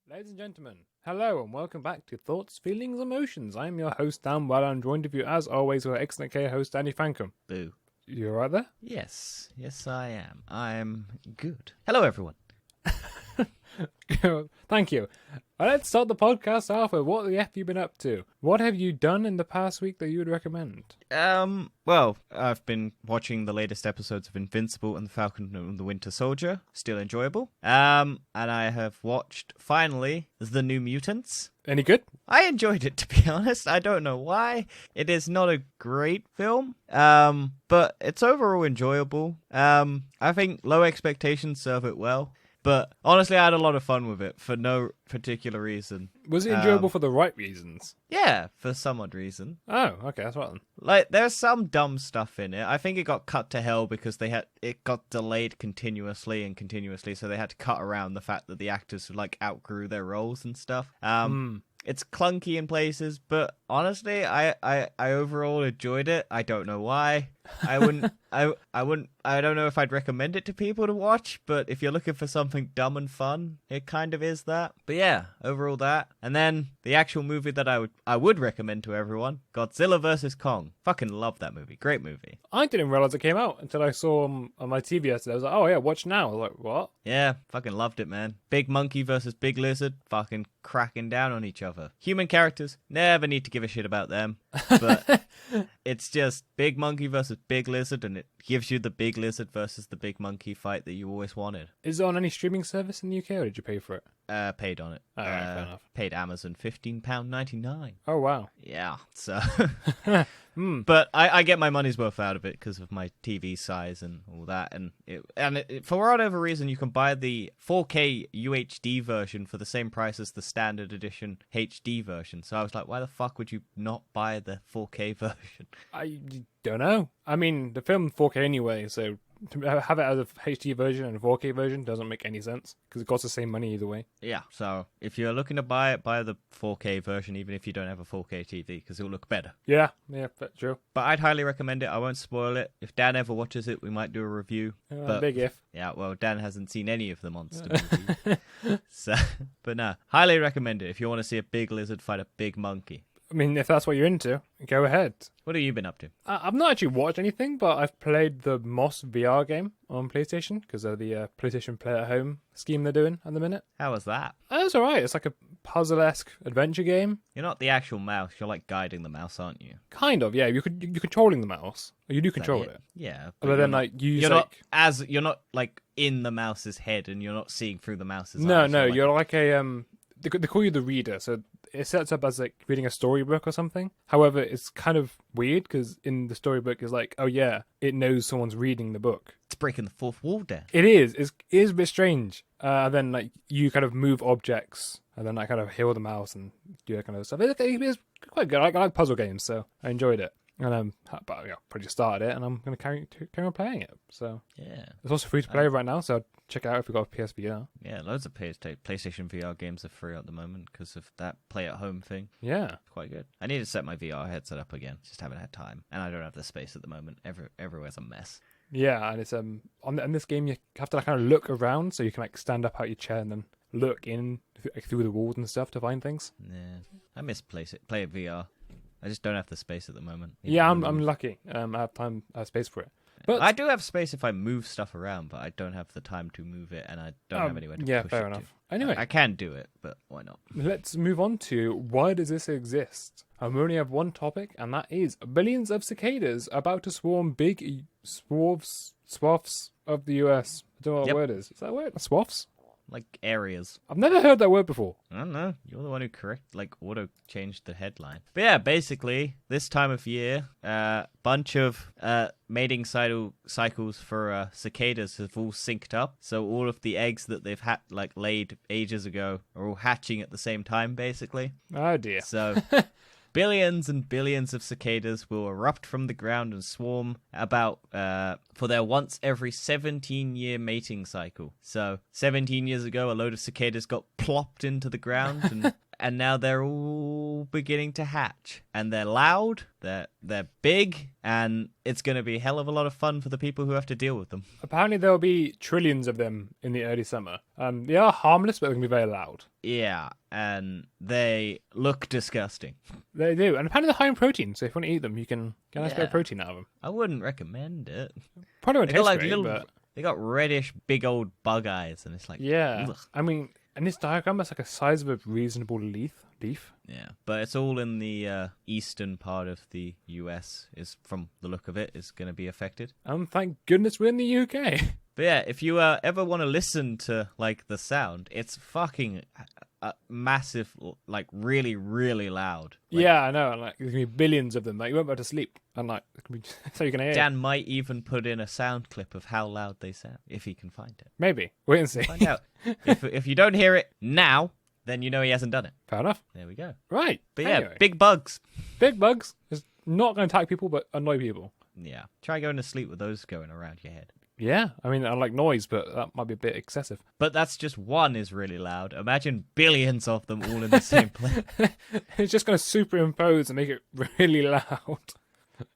Ladies and gentlemen, hello and welcome back to Thoughts, Feelings, Emotions. I'm your host, Dan Well, and joined with you as always with our excellent co-host, Danny Fankum. Boo. You alright there? Yes, I am. I'm good. Hello, everyone. Thank you. Let's start the podcast off with what the F you been up to? What have you done in the past week that you would recommend? Well, I've been watching the latest episodes of Invincible and the Falcon and the Winter Soldier. Still enjoyable. And I have watched, finally, The New Mutants. Any good? I enjoyed it, to be honest. I don't know why. It is not a great film, but it's overall enjoyable. I think low expectations serve it well. But honestly, I had a lot of fun with it for no particular reason. Was it enjoyable for the right reasons? Yeah, for some odd reason. Oh, okay, that's right then. Like, there's some dumb stuff in it. I think it got cut to hell because it got delayed continuously, so they had to cut around the fact that the actors like outgrew their roles and stuff. It's clunky in places, but honestly, I overall enjoyed it. I don't know why. I don't know if I'd recommend it to people to watch, but if you're looking for something dumb and fun, it kind of is that. But yeah, overall that. And then the actual movie that I would recommend to everyone, Godzilla vs. Kong. Fucking love that movie. Great movie. I didn't realize it came out until I saw on my TV yesterday. I was like, oh yeah, watch now. I was like, what? Yeah, fucking loved it, man. Big monkey versus big lizard, fucking cracking down on each other. Human characters, never need to give a shit about them. But it's just big monkey versus big lizard, and it gives you the big lizard versus the big monkey fight that you always wanted. Is it on any streaming service in the UK, or did you pay for it? Paid on it. Oh, right, fair enough. Paid Amazon £15.99. Oh, wow. Yeah, so... But I get my money's worth out of it because of my TV size and all that. And for whatever reason, you can buy the 4K UHD version for the same price as the standard edition HD version. So I was like, why the fuck would you not buy the 4K version? I don't know. I mean, the film 4K anyway, so to have it as a HD version and a 4K version doesn't make any sense because it costs the same money either way. Yeah, so if you're looking to buy it, buy the 4K version, even if you don't have a 4K TV, because it'll look better. Yeah, that's true. But I'd highly recommend it. I won't spoil it. If Dan ever watches it, we might do a review. But big if. Yeah, well, Dan hasn't seen any of the monster movies. But no, highly recommend it if you want to see a big lizard fight a big monkey. I mean, if that's what you're into, go ahead. What have you been up to? I've not actually watched anything, but I've played the Moss VR game on PlayStation because of the PlayStation Play at Home scheme they're doing at the minute. How was that? It's alright. It's like a puzzle-esque adventure game. You're not the actual mouse. You're like guiding the mouse, aren't you? Kind of, yeah. You're controlling the mouse. You do control it. Yeah. But then, like, you're not like in the mouse's head, and you're not seeing through the mouse's eyes. No. You're like a They call you the reader, so it sets up as like reading a storybook or something. However, it's kind of weird because in the storybook it's like, oh yeah, it knows someone's reading the book. It's breaking the fourth wall down. It is. It is a bit strange. Then like you kind of move objects and then I kind of heal the mouse and do that kind of stuff. It's quite good. I like puzzle games, so I enjoyed it. And but yeah, probably just started it, and I'm gonna carry on playing it. So yeah, it's also free to play right now. So check it out if you've got a PSVR. Yeah, loads of PlayStation VR games are free at the moment because of that play at home thing. Yeah, quite good. I need to set my VR headset up again. Just haven't had time, and I don't have the space at the moment. Everywhere's a mess. Yeah, and it's in this game you have to like, kind of look around, so you can like stand up out your chair and then look in through the walls and stuff to find things. Yeah, I miss play VR. I just don't have the space at the moment. Yeah, I'm lucky. I have space for it. But I do have space if I move stuff around, but I don't have the time to move it, and I don't have anywhere to push it. Yeah, fair enough. Anyway, I can do it, but why not? Let's move on to why does this exist? I only have one topic, and that is billions of cicadas about to swarm big swaths of the US. I don't know what word is. Is that a word? Swaths? Like areas. I've never heard that word before. I don't know. You're the one who auto changed the headline. But yeah, basically, this time of year, bunch of mating cycles for cicadas have all synced up. So all of the eggs that they've laid ages ago are all hatching at the same time, basically. Oh dear. So billions and billions of cicadas will erupt from the ground and swarm about for their once every 17-year mating cycle. So 17 years ago, a load of cicadas got plopped into the ground and and now they're all beginning to hatch, and they're loud, they're big, and it's going to be a hell of a lot of fun for the people who have to deal with them. Apparently there'll be trillions of them in the early summer. They are harmless, but they're going to be very loud. Yeah, and they look disgusting. They do, and apparently they're high in protein, so if you want to eat them, you can get a nice bit of protein out of them. I wouldn't recommend it. Probably won't They got taste like great, little, but... they got reddish, big old bug eyes, and it's like, Yeah, ugh. I mean, in this diagram, it's like a size of a reasonable leaf. Yeah, but it's all in the eastern part of the US. Is from the look of it, is going to be affected. Thank goodness we're in the UK. But yeah, if you ever want to listen to like the sound, it's fucking massive, like really, really loud. Like, yeah, I know. And like, there's gonna be billions of them. Like, you won't be able to sleep, and like, it can be so you can hear. Dan might even put in a sound clip of how loud they sound if he can find it. Maybe wait and see. Find out. If you don't hear it now, then you know he hasn't done it. Fair enough. There we go. Right. But anyway. yeah, big bugs. Big bugs is not going to attack people, but annoy people. Yeah, try going to sleep with those going around your head. Yeah, I mean, I like noise, but that might be a bit excessive. But that's just one is really loud. Imagine billions of them all in the same place. It's just going to superimpose and make it really loud.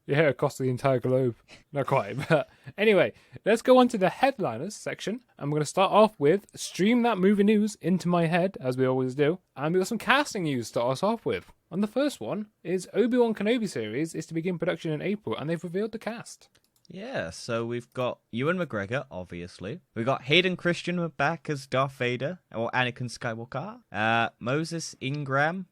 Yeah, across the entire globe. Not quite, but anyway, let's go on to the headliners section. And we're going to start off with stream that movie news into my head, as we always do. And we've got some casting news to start us off with. And the first one is Obi-Wan Kenobi series is to begin production in April, and they've revealed the cast. Yeah, so we've got Ewan McGregor, obviously. We've got Hayden Christensen back as Darth Vader, or Anakin Skywalker. Moses Ingram.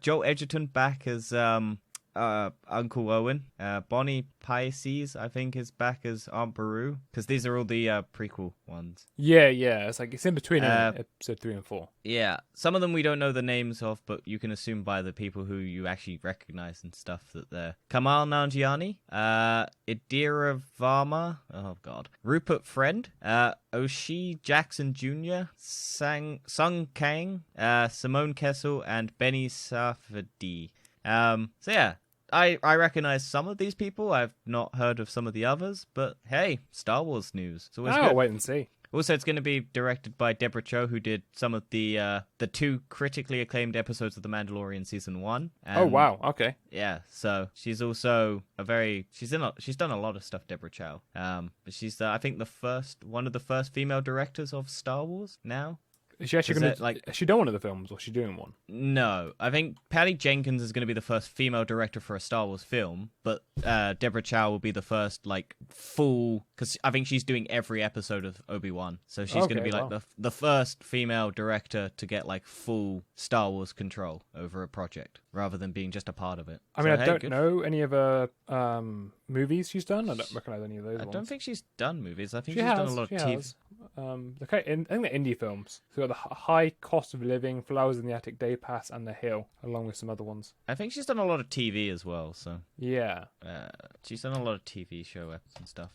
Joel Edgerton back as Uncle Owen. Bonnie Pisces, I think, is back as Aunt Beru. Because these are all the prequel ones. Yeah, it's like it's in between episode 3 and 4. Yeah, some of them we don't know the names of, but you can assume by the people who you actually recognize and stuff that they're Kamal Nanjiani, Idira Varma, oh god, Rupert Friend, Oshie Jackson Jr., Sung Kang, Simone Kessel, and Benny Safdie. So yeah, I recognize some of these people. I've not heard of some of the others, but hey, Star Wars news. It's always good. Wait and see. Also, it's going to be directed by Deborah Cho, who did some of the 2 critically acclaimed episodes of The Mandalorian season 1. And, oh wow, okay. Yeah, so she's also she's done a lot of stuff, Deborah Chow. But she's I think one of the first female directors of Star Wars now. Is she actually going to has she done one of the films, or is she doing one? No, I think Patty Jenkins is going to be the first female director for a Star Wars film, but Deborah Chow will be the first full, because I think she's doing every episode of Obi-Wan, so she's going to be the first female director to get full Star Wars control over a project rather than being just a part of it. I mean, I don't know any of her movies she's done. I don't recognize any of those. I don't think she's done movies. I think she's done a lot of TV. I think they're indie films. So got the High Cost of Living, Flowers in the Attic, Day Pass, and The Hill, along with some other ones. I think she's done a lot of TV as well. So yeah, she's done a lot of TV show episodes and stuff.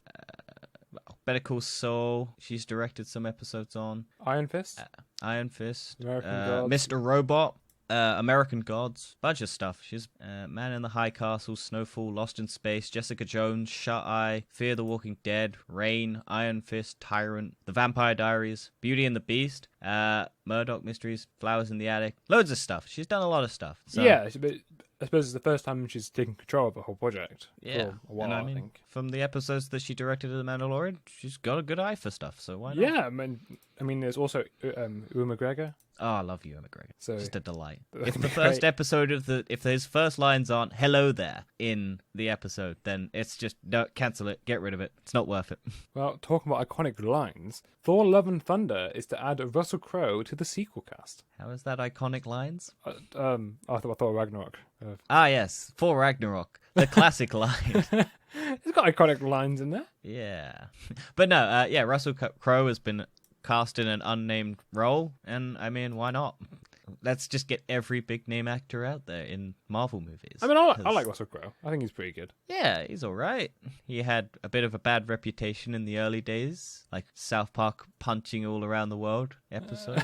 Better Call Saul, she's directed some episodes on. Iron Fist, American Gods. Mr. Robot. American Gods, bunch of stuff. She's Man in the High Castle, Snowfall, Lost in Space, Jessica Jones, Shut Eye, Fear the Walking Dead, Rain, Iron Fist, Tyrant, The Vampire Diaries, Beauty and the Beast, Murdoch Mysteries, Flowers in the Attic, loads of stuff. She's done a lot of stuff. So. Yeah, but I suppose it's the first time she's taken control of the whole project. Yeah, for a while, and I think. From the episodes that she directed of The Mandalorian, she's got a good eye for stuff, so why not? Yeah, I mean there's also Ewan McGregor. Oh, I love Ewan McGregor. So, just a delight. If the first episode if his first lines aren't "Hello there" in the episode, then it's just no, cancel it, get rid of it. It's not worth it. Well, talking about iconic lines, Thor: Love and Thunder is to add Russell Crowe to the sequel cast. How is that iconic lines? I thought Thor Ragnarok. Yes, for Ragnarok, the classic line. It's got iconic lines in there. Yeah, but no, Russell Crowe has been cast in an unnamed role, and I mean, why not? Let's just get every big name actor out there in Marvel movies. I mean, I like Russell Crowe. I think he's pretty good. Yeah, he's all right. He had a bit of a bad reputation in the early days, like South Park punching all around the world episode.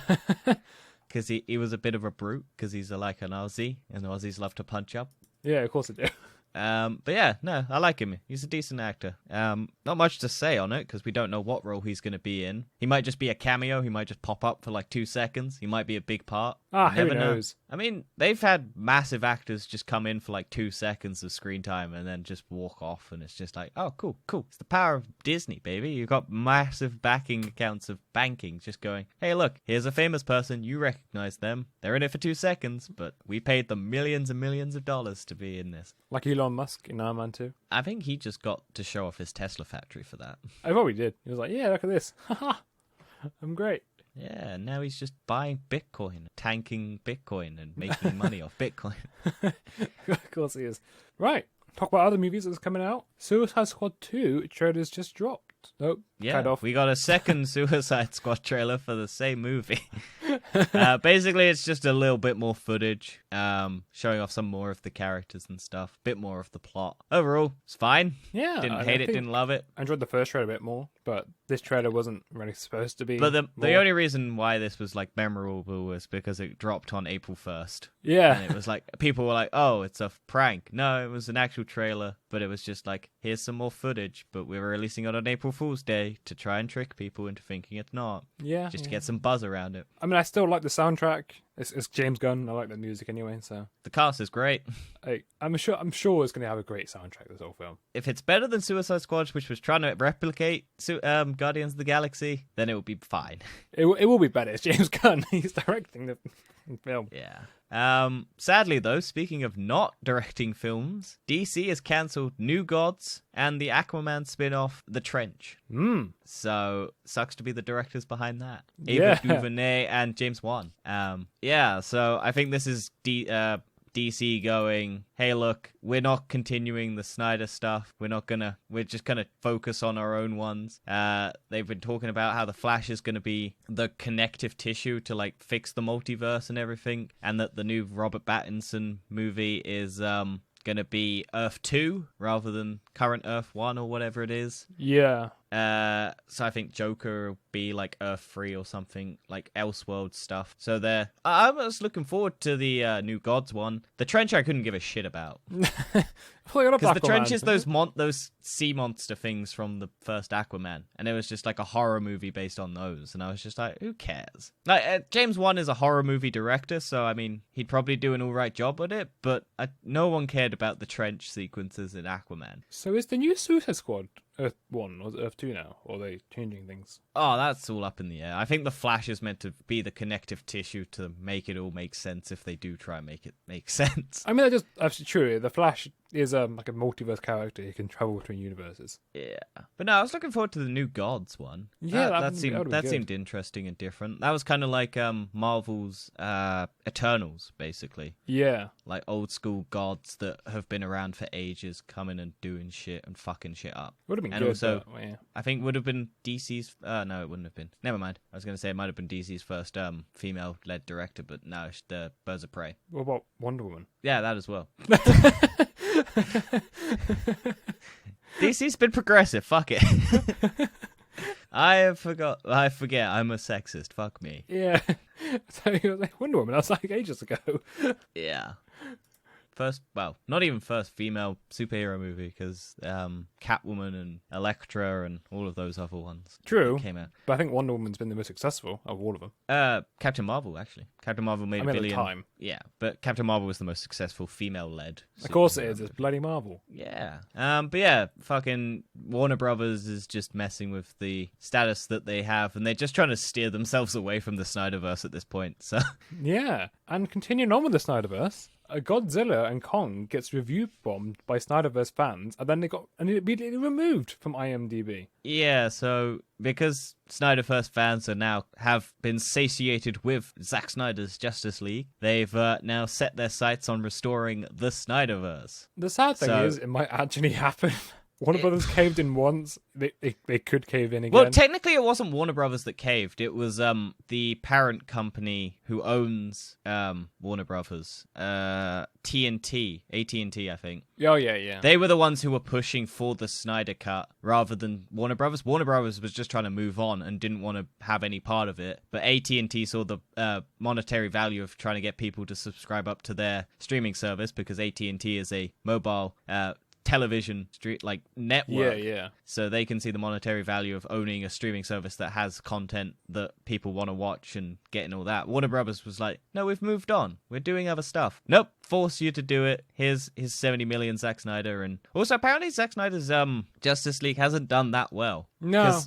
Because he was a bit of a brute, because he's like an Aussie, and Aussies love to punch up. Yeah, of course they do. But yeah, no, I like him. He's a decent actor. Not much to say on it, because we don't know what role he's going to be in. He might just be a cameo. He might just pop up for 2 seconds. He might be a big part. Who Never know. knows? I mean, they've had massive actors just come in for like 2 seconds of screen time and then just walk off, and it's just like, oh, cool, cool. It's the power of Disney, baby. You've got massive backing accounts of banking just going, hey, look, here's a famous person. You recognize them. They're in it for 2 seconds, but we paid them millions and millions of dollars to be in this. Like Elon Musk in Iron Man 2. I think he just got to show off his Tesla factory for that. I probably did. He was like, yeah, look at this. Haha, I'm great. Yeah, now he's just buying Bitcoin, tanking Bitcoin, and making money off Bitcoin. Of course he is. Right. Talk about other movies that's coming out. Suicide Squad 2 trailers just dropped. Nope. Yeah, we got a second Suicide Squad trailer for the same movie. Basically, it's just a little bit more footage, showing off some more of the characters and stuff, bit more of the plot. Overall, it's fine. Yeah. Didn't hate it, didn't love it. I enjoyed the first trailer a bit more, but this trailer wasn't really supposed to be. But the more. only reason why this was like memorable was because it dropped on April 1st. Yeah. And it was like, people were like, oh, it's a prank. No, it was an actual trailer, but it was just like, here's some more footage, but we're releasing it on April Fool's Day to try and trick people into thinking it's not. Yeah. Just to get some buzz around it. I mean, I still like the soundtrack. It's James Gunn. I like the music anyway, so The cast is great. I'm sure it's going to have a great soundtrack, this whole film. If it's better than Suicide Squad, which was trying to replicate Guardians of the Galaxy, then it will be fine. It will be better. It's James Gunn. He's directing the film. Yeah. Sadly, though, speaking of not directing films, DC has cancelled New Gods and the Aquaman spin-off, The Trench. So, sucks to be the directors behind that. Ava DuVernay and James Wan. Yeah, so I think this is DC going, hey, look, we're not continuing the Snyder stuff. We're just gonna focus on our own ones. They've been talking about how the Flash is gonna be the connective tissue to like fix the multiverse and everything, and that the new Robert Pattinson movie is gonna be Earth 2 rather than current Earth 1 or whatever it is. Yeah. So I think Joker will be like Earth 3 or something, like Elseworld stuff. So I was looking forward to the New Gods one. The Trench I couldn't give a shit about. Because the Trench is those sea monster things from the first Aquaman, and it was just like a horror movie based on those, and I was just like, who cares? Like James Wan is a horror movie director, so I mean he'd probably do an alright job at it, but no one cared about the Trench sequences in Aquaman. So is the new Suicide Squad Earth 1 or Earth 2 now? Or are they changing things? Oh, that's all up in the air. I think the Flash is meant to be the connective tissue to make it all make sense if they do try and make it make sense. I mean, that's true. The Flash is like a multiverse character. He can travel between universes. Yeah. But no, I was looking forward to the New Gods one. Yeah, that seemed interesting and different. That was kind of like Marvel's Eternals, basically. Yeah. Like old school gods that have been around for ages coming and doing shit and fucking shit up. Would have been And good. also, but, yeah. I think would have been DC's... no, it wouldn't have been. Never mind. I was going to say it might have been DC's first female-led director, but no, it's the Birds of Prey. What about Wonder Woman? Yeah, that as well. DC's been progressive. Fuck it. I forget. I'm a sexist. Fuck me. Yeah. So he was like, Wonder Woman. I was like ages ago. Yeah. Not even first female superhero movie, because Catwoman and Elektra and all of those other ones. True. Came out. But I think Wonder Woman's been the most successful of all of them. Captain Marvel, actually. Captain Marvel made $1 billion. At the time. Yeah, but Captain Marvel was the most successful female-led. Of course it is. It's bloody Marvel. Yeah. But yeah, fucking Warner Brothers is just messing with the status that they have, and they're just trying to steer themselves away from the Snyderverse at this point. So Yeah. And continuing on with the Snyderverse, Godzilla and Kong gets review bombed by Snyderverse fans, and then it immediately removed from IMDb. yeah, so because Snyderverse fans have been satiated with Zack Snyder's Justice League, they've now set their sights on restoring the Snyderverse. The sad thing is, it might actually happen. Warner Brothers caved in once. They could cave in again. Well, technically, it wasn't Warner Brothers that caved. It was the parent company who owns Warner Brothers, AT&T, I think. Oh yeah. They were the ones who were pushing for the Snyder Cut rather than Warner Brothers. Warner Brothers was just trying to move on and didn't want to have any part of it. But AT&T saw the monetary value of trying to get people to subscribe up to their streaming service, because AT&T is a mobile television network. Yeah. So they can see the monetary value of owning a streaming service that has content that people want to watch and getting all that. Warner Brothers was like, no, we've moved on. We're doing other stuff. Nope, force you to do it. Here's his 70 million, Zack Snyder. And also, apparently, Zack Snyder's Justice League hasn't done that well. No.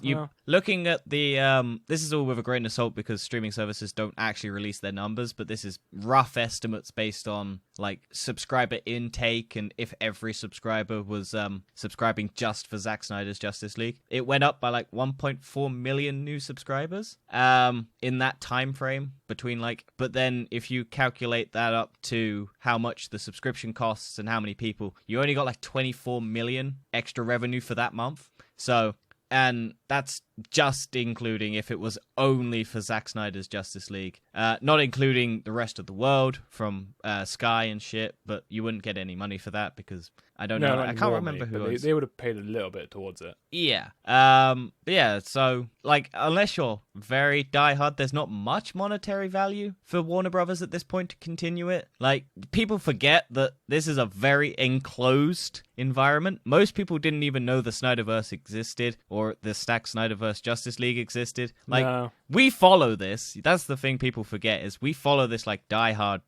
Looking at the this is all with a grain of salt because streaming services don't actually release their numbers, but this is rough estimates based on like subscriber intake and if every subscriber was subscribing just for Zack Snyder's Justice League. It went up by like 1.4 million new subscribers in that time frame between but then if you calculate that up to how much the subscription costs and how many people, you only got like 24 million extra revenue for that month. So, and that's just including if it was only for Zack Snyder's Justice League, not including the rest of the world from Sky and shit, but you wouldn't get any money for that because I don't know. I can't remember who they would have paid a little bit towards it. Yeah. But yeah, so unless you're very diehard, there's not much monetary value for Warner Brothers at this point to continue it. People forget that this is a very enclosed environment. Most people didn't even know the Snyderverse existed or the Zack Snyderverse Justice League existed. No. We follow this. That's the thing people forget is we follow this diehard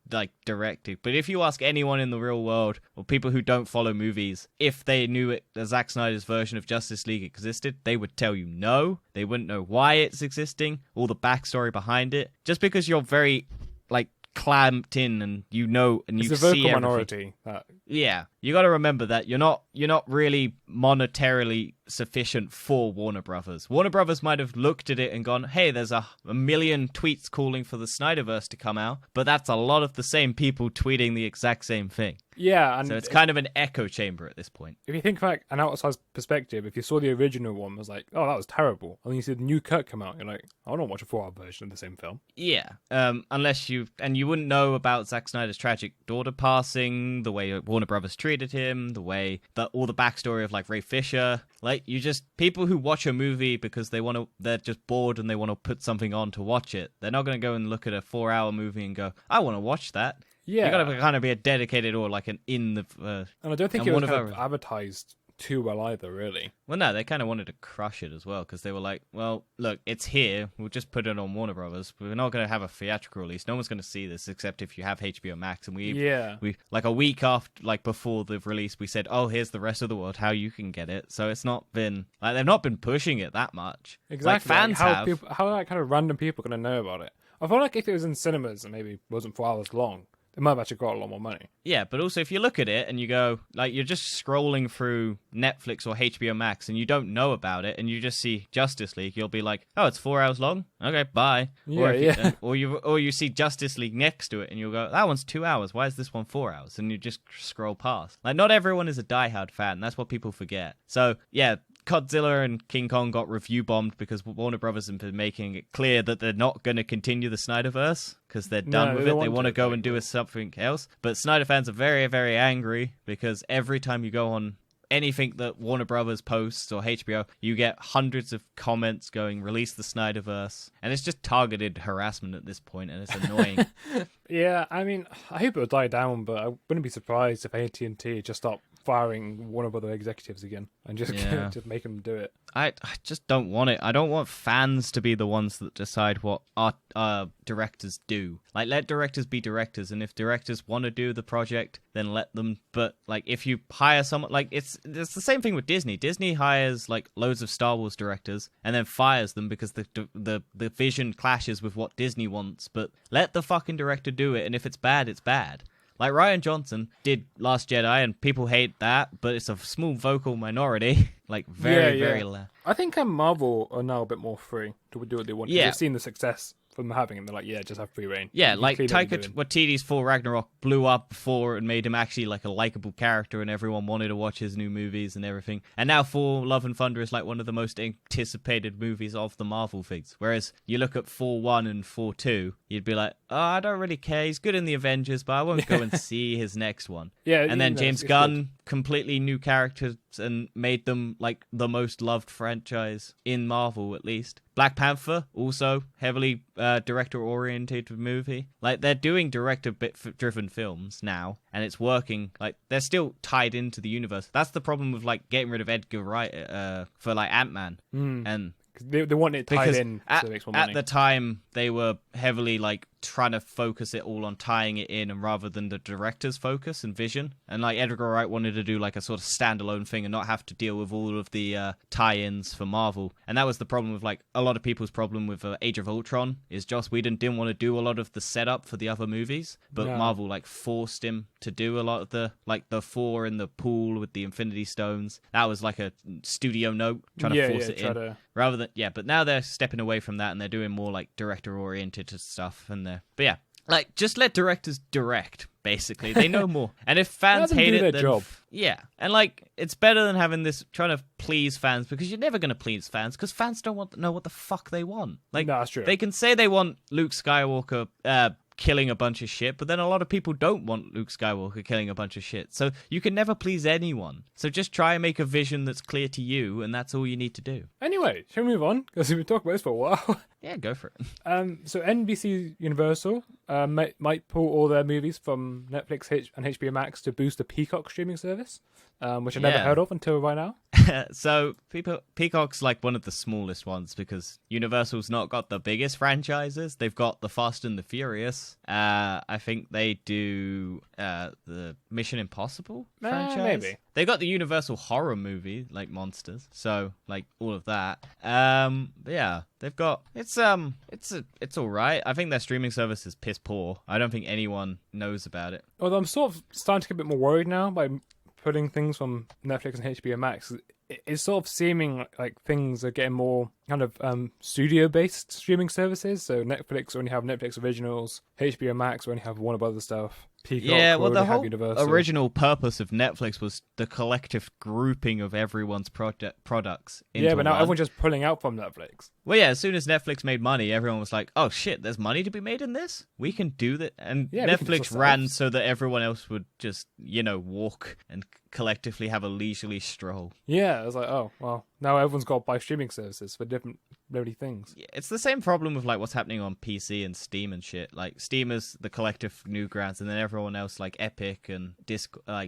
directive. But if you ask anyone in the real world or people who don't follow movies, if they knew Zack Snyder's version of Justice League existed, they would tell you no. They wouldn't know why it's existing, all the backstory behind it. Just because you're very clamped in and you know and it's you a vocal see everything. minority. Yeah, you got to remember that you're not really monetarily sufficient for Warner Brothers. Warner Brothers might have looked at it and gone, hey, there's a million tweets calling for the Snyderverse to come out, but that's a lot of the same people tweeting the exact same thing. Yeah, and so it's kind of an echo chamber at this point. If you think from an outside perspective, if you saw the original one, it was like, oh, that was terrible. And then you see the new cut come out, you're like, I don't watch a 4-hour version of the same film. Yeah, unless you wouldn't know about Zack Snyder's tragic daughter passing, the way Warner Brothers treated him, the way that all the backstory of Ray Fisher. People who watch a movie because they're just bored and they want to put something on to watch it. They're not going to go and look at a 4-hour movie and go, I want to watch that. Yeah, you got to kind of be a dedicated or an in the. And I don't think it was kind of advertised too well either, really. Well, no, they kind of wanted to crush it as well because they were like, well, look, it's here. We'll just put it on Warner Brothers. We're not going to have a theatrical release. No one's going to see this except if you have HBO Max. And we a week after, before the release, we said, oh, here's the rest of the world, how you can get it. So it's not been they've not been pushing it that much. Exactly. Fans have. How kind of random people going to know about it? I feel like if it was in cinemas and maybe wasn't 4 hours long, it might have actually got a lot more money. Yeah, but also if you look at it and you go, you're just scrolling through Netflix or HBO Max and you don't know about it and you just see Justice League, you'll be like, oh, it's 4 hours long? Okay, bye. Yeah, or you see Justice League next to it and you'll go, that one's 2 hours. Why is this one 4 hours? And you just scroll past. Not everyone is a diehard fan. That's what people forget. So, yeah, Godzilla and King Kong got review bombed because Warner Brothers have been making it clear that they're not going to continue the Snyderverse because they're done with it. They want to go and do something else. But Snyder fans are very, very angry because every time you go on anything that Warner Brothers posts or HBO, you get hundreds of comments going, release the Snyderverse. And it's just targeted harassment at this point, and it's annoying. Yeah, I mean, I hope it'll die down, but I wouldn't be surprised if AT&T just stopped firing Warner Brothers executives again and just make them do it. I just don't want it. I don't want fans to be the ones that decide what our directors do. Let directors be directors, and if directors want to do the project, then let them. But if you hire someone, it's the same thing with Disney. Disney hires loads of Star Wars directors and then fires them because the vision clashes with what Disney wants. But let the fucking director do it, and if it's bad, it's bad. Rian Johnson did Last Jedi, and people hate that, but it's a small vocal minority. Very loud. I think Marvel are now a bit more free to do what they want. Yeah. They've seen the success from having it. They're like, yeah, just have free reign. Yeah, Taika Waititi's Thor Ragnarok blew up before and made him actually a likable character, and everyone wanted to watch his new movies and everything. And now Thor Love and Thunder is one of the most anticipated movies of the Marvel things. Whereas you look at Thor 1 and Thor 2, you'd be like, oh, I don't really care. He's good in the Avengers, but I won't go and see his next one. Yeah, and then James Gunn, completely new character and made them like the most loved franchise in Marvel, at least. Black Panther, also heavily director-oriented movie. Like, they're doing director-driven films now, and it's working. Like, they're still tied into the universe. That's the problem with, like, getting rid of Edgar Wright for, like, Ant-Man. And they want it tied in so it makes more money. At the time, they were heavily, like, trying to focus it all on tying it in, and rather than the director's focus and vision. And like Edgar Wright wanted to do like a sort of standalone thing and not have to deal with all of the tie-ins for Marvel. And that was the problem with like a lot of people's problem with Age of Ultron is Joss Whedon didn't want to do a lot of the setup for the other movies, but Marvel like forced him to do a lot of the like the Thor in the pool with the Infinity Stones. That was like a studio note trying to force it in. Rather than but now they're stepping away from that and they're doing more like director oriented stuff and but yeah, like just let directors direct, basically. They know more. And if fans hate it, then job. And like it's better than having this trying to please fans, because you're never going to please fans because fans don't want to know what the fuck they want. Like no, that's true. They can say they want Luke Skywalker killing a bunch of shit, but then a lot of people don't want Luke Skywalker killing a bunch of shit. So you can never please anyone. So just try and make a vision that's clear to you, and that's all you need to do. Anyway, shall we move on? Because we've been talking about this for a while. Yeah, go for it. So NBC Universal might pull all their movies from Netflix and HBO Max to boost the Peacock streaming service, which I never heard of until right now. So Peacock's like one of the smallest ones because Universal's not got the biggest franchises. They've got the Fast and the Furious. I think they do the Mission Impossible franchise. Maybe. They got the Universal horror movie, like Monsters. So like all of that. Yeah, they've got it's all right. I think their streaming service is piss poor. I don't think anyone knows about it. Although I'm sort of starting to get a bit more worried now by putting things from Netflix and HBO Max. It's sort of seeming like things are getting more kind of studio-based streaming services. So Netflix only have Netflix originals, HBO Max only have Warner Brothers stuff. Peacock the whole Universal. Original purpose of Netflix was the collective grouping of everyone's products. Into but now one. everyone's just pulling out from Netflix. Well, yeah, as soon as Netflix made money, everyone was like, oh shit, there's money to be made in this? We can do that. And Netflix ran so that everyone else would just, walk and collectively have a leisurely stroll. Yeah, I was like, oh, well, now everyone's got to buy streaming services for different bloody things. Yeah, it's the same problem with like what's happening on PC and Steam and shit. Like Steam is the collective newgrounds, and then everyone else like Epic and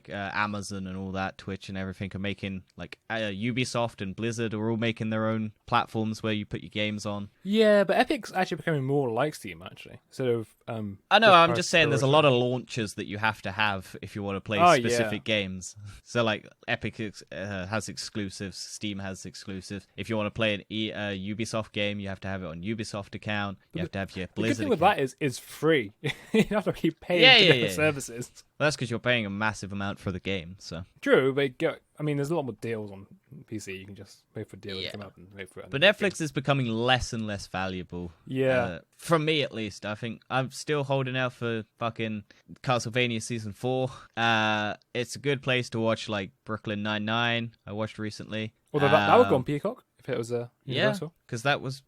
Amazon and all that, Twitch and everything are making like Ubisoft and Blizzard are all making their own platforms where you put your games on. Yeah, but Epic's actually becoming more like Steam actually, instead of. I know. I'm just saying, there's a lot of launchers that you have to have if you want to play specific games. So like Epic has exclusives, Steam has exclusives. If you want to play an Ubisoft game, you have to have it on Ubisoft account. You have to have your Blizzard. The good thing with that is free. You have to keep paying for services. Well, that's because you're paying a massive amount for the game. So true, but there's a lot more deals on PC. You can just wait for deals to come up and wait for it. But Netflix is becoming less and less valuable. Yeah. From me, at least. I think I'm still holding out for fucking Castlevania Season 4. It's a good place to watch, like, Brooklyn Nine-Nine I watched recently. Although that would go on Peacock if it was Universal. Because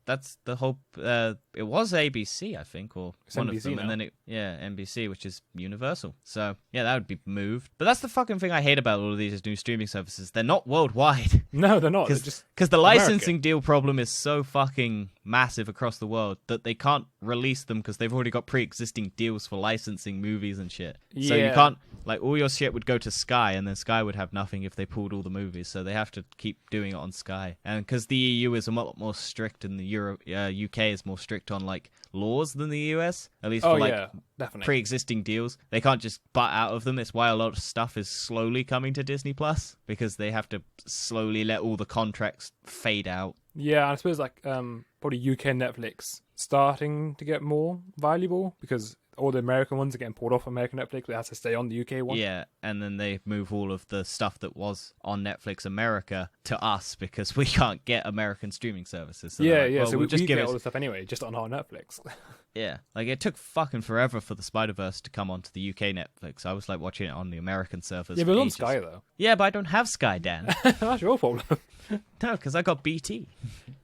that's the whole... it was ABC, I think, or it's one NBC of them. Now. And then NBC, which is Universal. So, yeah, that would be moved. But that's the fucking thing I hate about all of these new streaming services. They're not worldwide. No, they're not. Because the licensing deal problem is so fucking massive across the world that they can't release them because they've already got pre-existing deals for licensing movies and shit. Yeah. So you can't... Like, all your shit would go to Sky, and then Sky would have nothing if they pulled all the movies. So they have to keep doing it on Sky. And because the EU is a lot more strict, and the UK is more strict on, like, laws than the US, at least for, like, pre-existing deals. They can't just butt out of them. It's why a lot of stuff is slowly coming to Disney+, because they have to slowly let all the contracts fade out. Yeah, I suppose, like, probably UK Netflix starting to get more valuable, because... all the American ones are getting pulled off American Netflix, but it has to stay on the UK one. Yeah, and then they move all of the stuff that was on Netflix America to us because we can't get American streaming services. So so we just get all the stuff anyway, just on our Netflix. Yeah, like it took fucking forever for the Snyderverse to come onto the UK Netflix. I was like watching it on the American servers. Yeah, but on Sky though. Yeah, but I don't have Sky, Dan. That's your problem. No, because I got BT.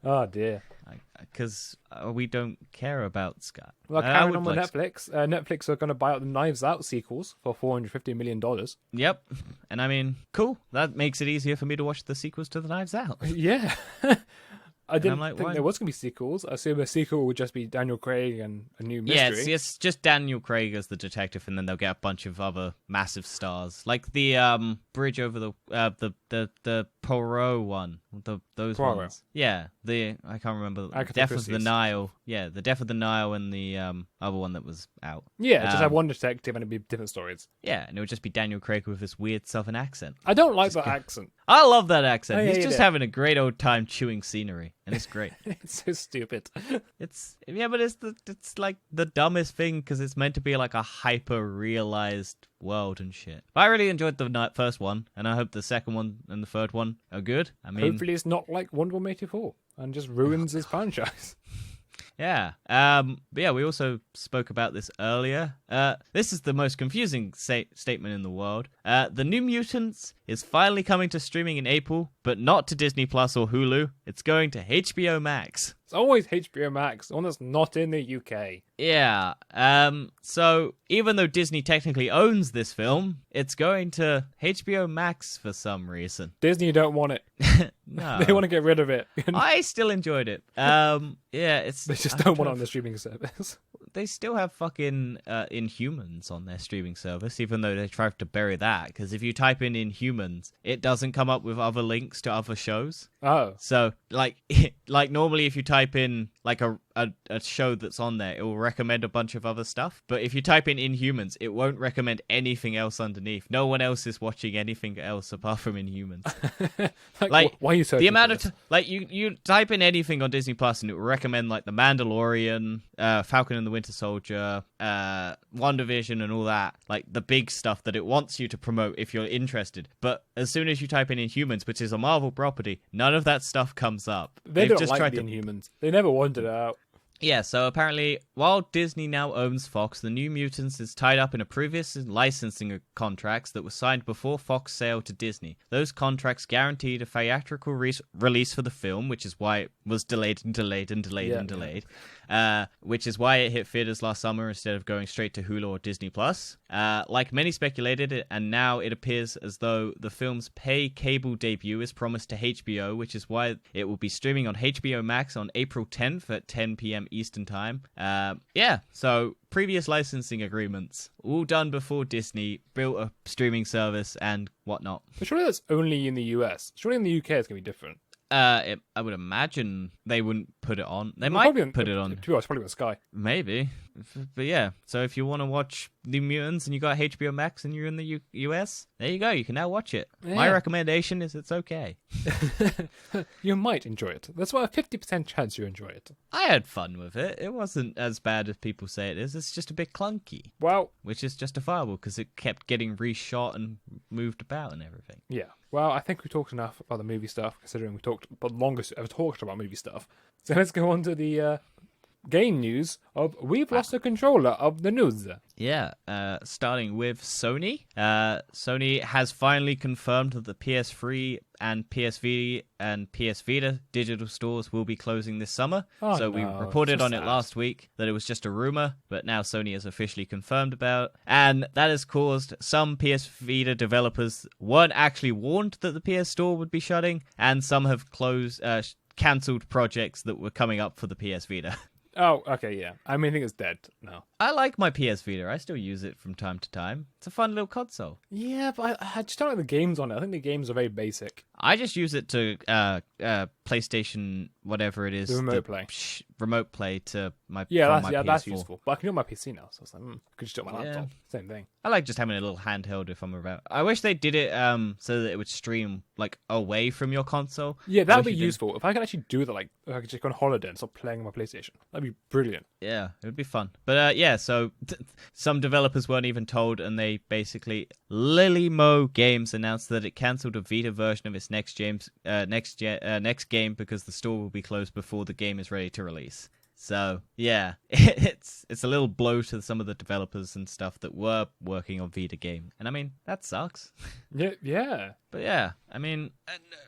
Oh dear. because we don't care about Sky. Well, I carrying would on with like Netflix. Netflix are going to buy out the Knives Out sequels for $450 million. Yep. And I mean, cool. That makes it easier for me to watch the sequels to The Knives Out. Yeah. I didn't like, think why? there was going to be sequels. I assume a sequel would just be Daniel Craig and a new Yeah, mystery. it's just Daniel Craig as the detective, and then they'll get a bunch of other massive stars, like the bridge over the Poirot one, those Poirot. ones. Yeah, I can't remember. Agatha Death of the Christie's. Nile. Yeah, the Death of the Nile and the other one that was out. Yeah, just have one detective and it'd be different stories. Yeah, and it would just be Daniel Craig with this weird southern accent. I don't like that accent. I love that accent. I He's hate just it. having a great old time chewing scenery, and it's great. It's so stupid. But it's like the dumbest thing because it's meant to be like a hyper realized world and shit. But I really enjoyed the first one, and I hope the second one and the third one are good. I mean, Hopefully it's not like Wonder Woman 84 and just ruins his franchise. yeah. But yeah, we also spoke about this earlier. This is the most confusing statement in the world. The New Mutants is finally coming to streaming in April, but not to Disney Plus or Hulu. It's going to HBO Max. It's always HBO Max, the one that's not in the UK. Yeah. So even though Disney technically owns this film, it's going to HBO Max for some reason. Disney don't want it. No. They want to get rid of it. I still enjoyed it. Yeah, it's. They just I'm don't want it trying on the streaming service. They still have fucking Inhumans on their streaming service, even though they tried to bury that. Because if you type in Inhumans, it doesn't come up with other links to other shows. Oh. So, like normally, if you type in like a show that's on there, it will recommend a bunch of other stuff. But if you type in Inhumans, it won't recommend anything else underneath. No one else is watching anything else apart from Inhumans. like why are you searching the amount for of you type in anything on Disney Plus and it will recommend like The Mandalorian, Falcon and the Winter Soldier, WandaVision and all that, like the big stuff that it wants you to promote if you're interested. But as soon as you type in Inhumans, which is a Marvel property, none of that stuff comes up. They They've don't just like tried the to Inhumans. They never wanted it out. Yeah, so apparently, while Disney now owns Fox, the New Mutants is tied up in a previous licensing contracts that were signed before Fox sale to Disney. Those contracts guaranteed a theatrical release for the film, which is why it was delayed and delayed and delayed Yeah, and delayed. Which is why it hit theaters last summer instead of going straight to Hulu or Disney Plus. Like many speculated, and now it appears as though the film's pay cable debut is promised to HBO, which is why it will be streaming on HBO Max on April 10th at 10 p.m. Eastern Time. Yeah, so previous licensing agreements, all done before Disney built a streaming service and whatnot. But surely that's only in the US. Surely in the UK it's going to be different. I would imagine they wouldn't put it on. They Well, might put it on. To be honest, probably on Sky. Maybe. But yeah, so if you want to watch The Mutants and you got HBO Max and you're in the US, there you go. You can now watch it. Yeah. My recommendation is it's okay. You might enjoy it. There's about a 50% chance you enjoy it. I had fun with it. It wasn't as bad as people say it is. It's just a bit clunky, Well, which is justifiable because it kept getting reshot and moved about and everything. yeah. Well, I think we talked enough about the movie stuff, considering we talked the longest ever talked about movie stuff. So let's go on to the game news of we've lost the controller of the news. Yeah, starting with Sony. Sony has finally confirmed that the PS3 and PSV and PS Vita digital stores will be closing this summer. Oh, so we no, reported so on it sad. last week that it was just a rumor, but now Sony has officially confirmed about. And that has caused some PS Vita developers weren't actually warned that the PS Store would be shutting, and some have cancelled projects that were coming up for the PS Vita. Oh, okay, yeah. I mean, I think it's dead now. I like my PS Vita. I still use it from time to time. It's a fun little console. Yeah, but I just don't like the games on it. I think the games are very basic. I just use it to PlayStation, whatever it is, The remote the play. Remote play to my Yeah, from my that's PS4. useful. But I can do it on my PC now, so it's like, I could just do it on my Yeah. laptop. Same thing. I like just having a little handheld if I'm around. I wish they did it so that it would stream like away from your console. Yeah, I that would wish be it did. useful. If I could actually do that, like, if I could just go on holiday and stop playing on my PlayStation, that'd be brilliant. Yeah, it would be fun. But yeah, so some developers weren't even told, and they basically Lilymo Games announced that it cancelled a Vita version of its next game because the store will be closed before the game is ready to release. So yeah, it's a little blow to some of the developers and stuff that were working on Vita game, and I mean that sucks. Yeah. But yeah, I mean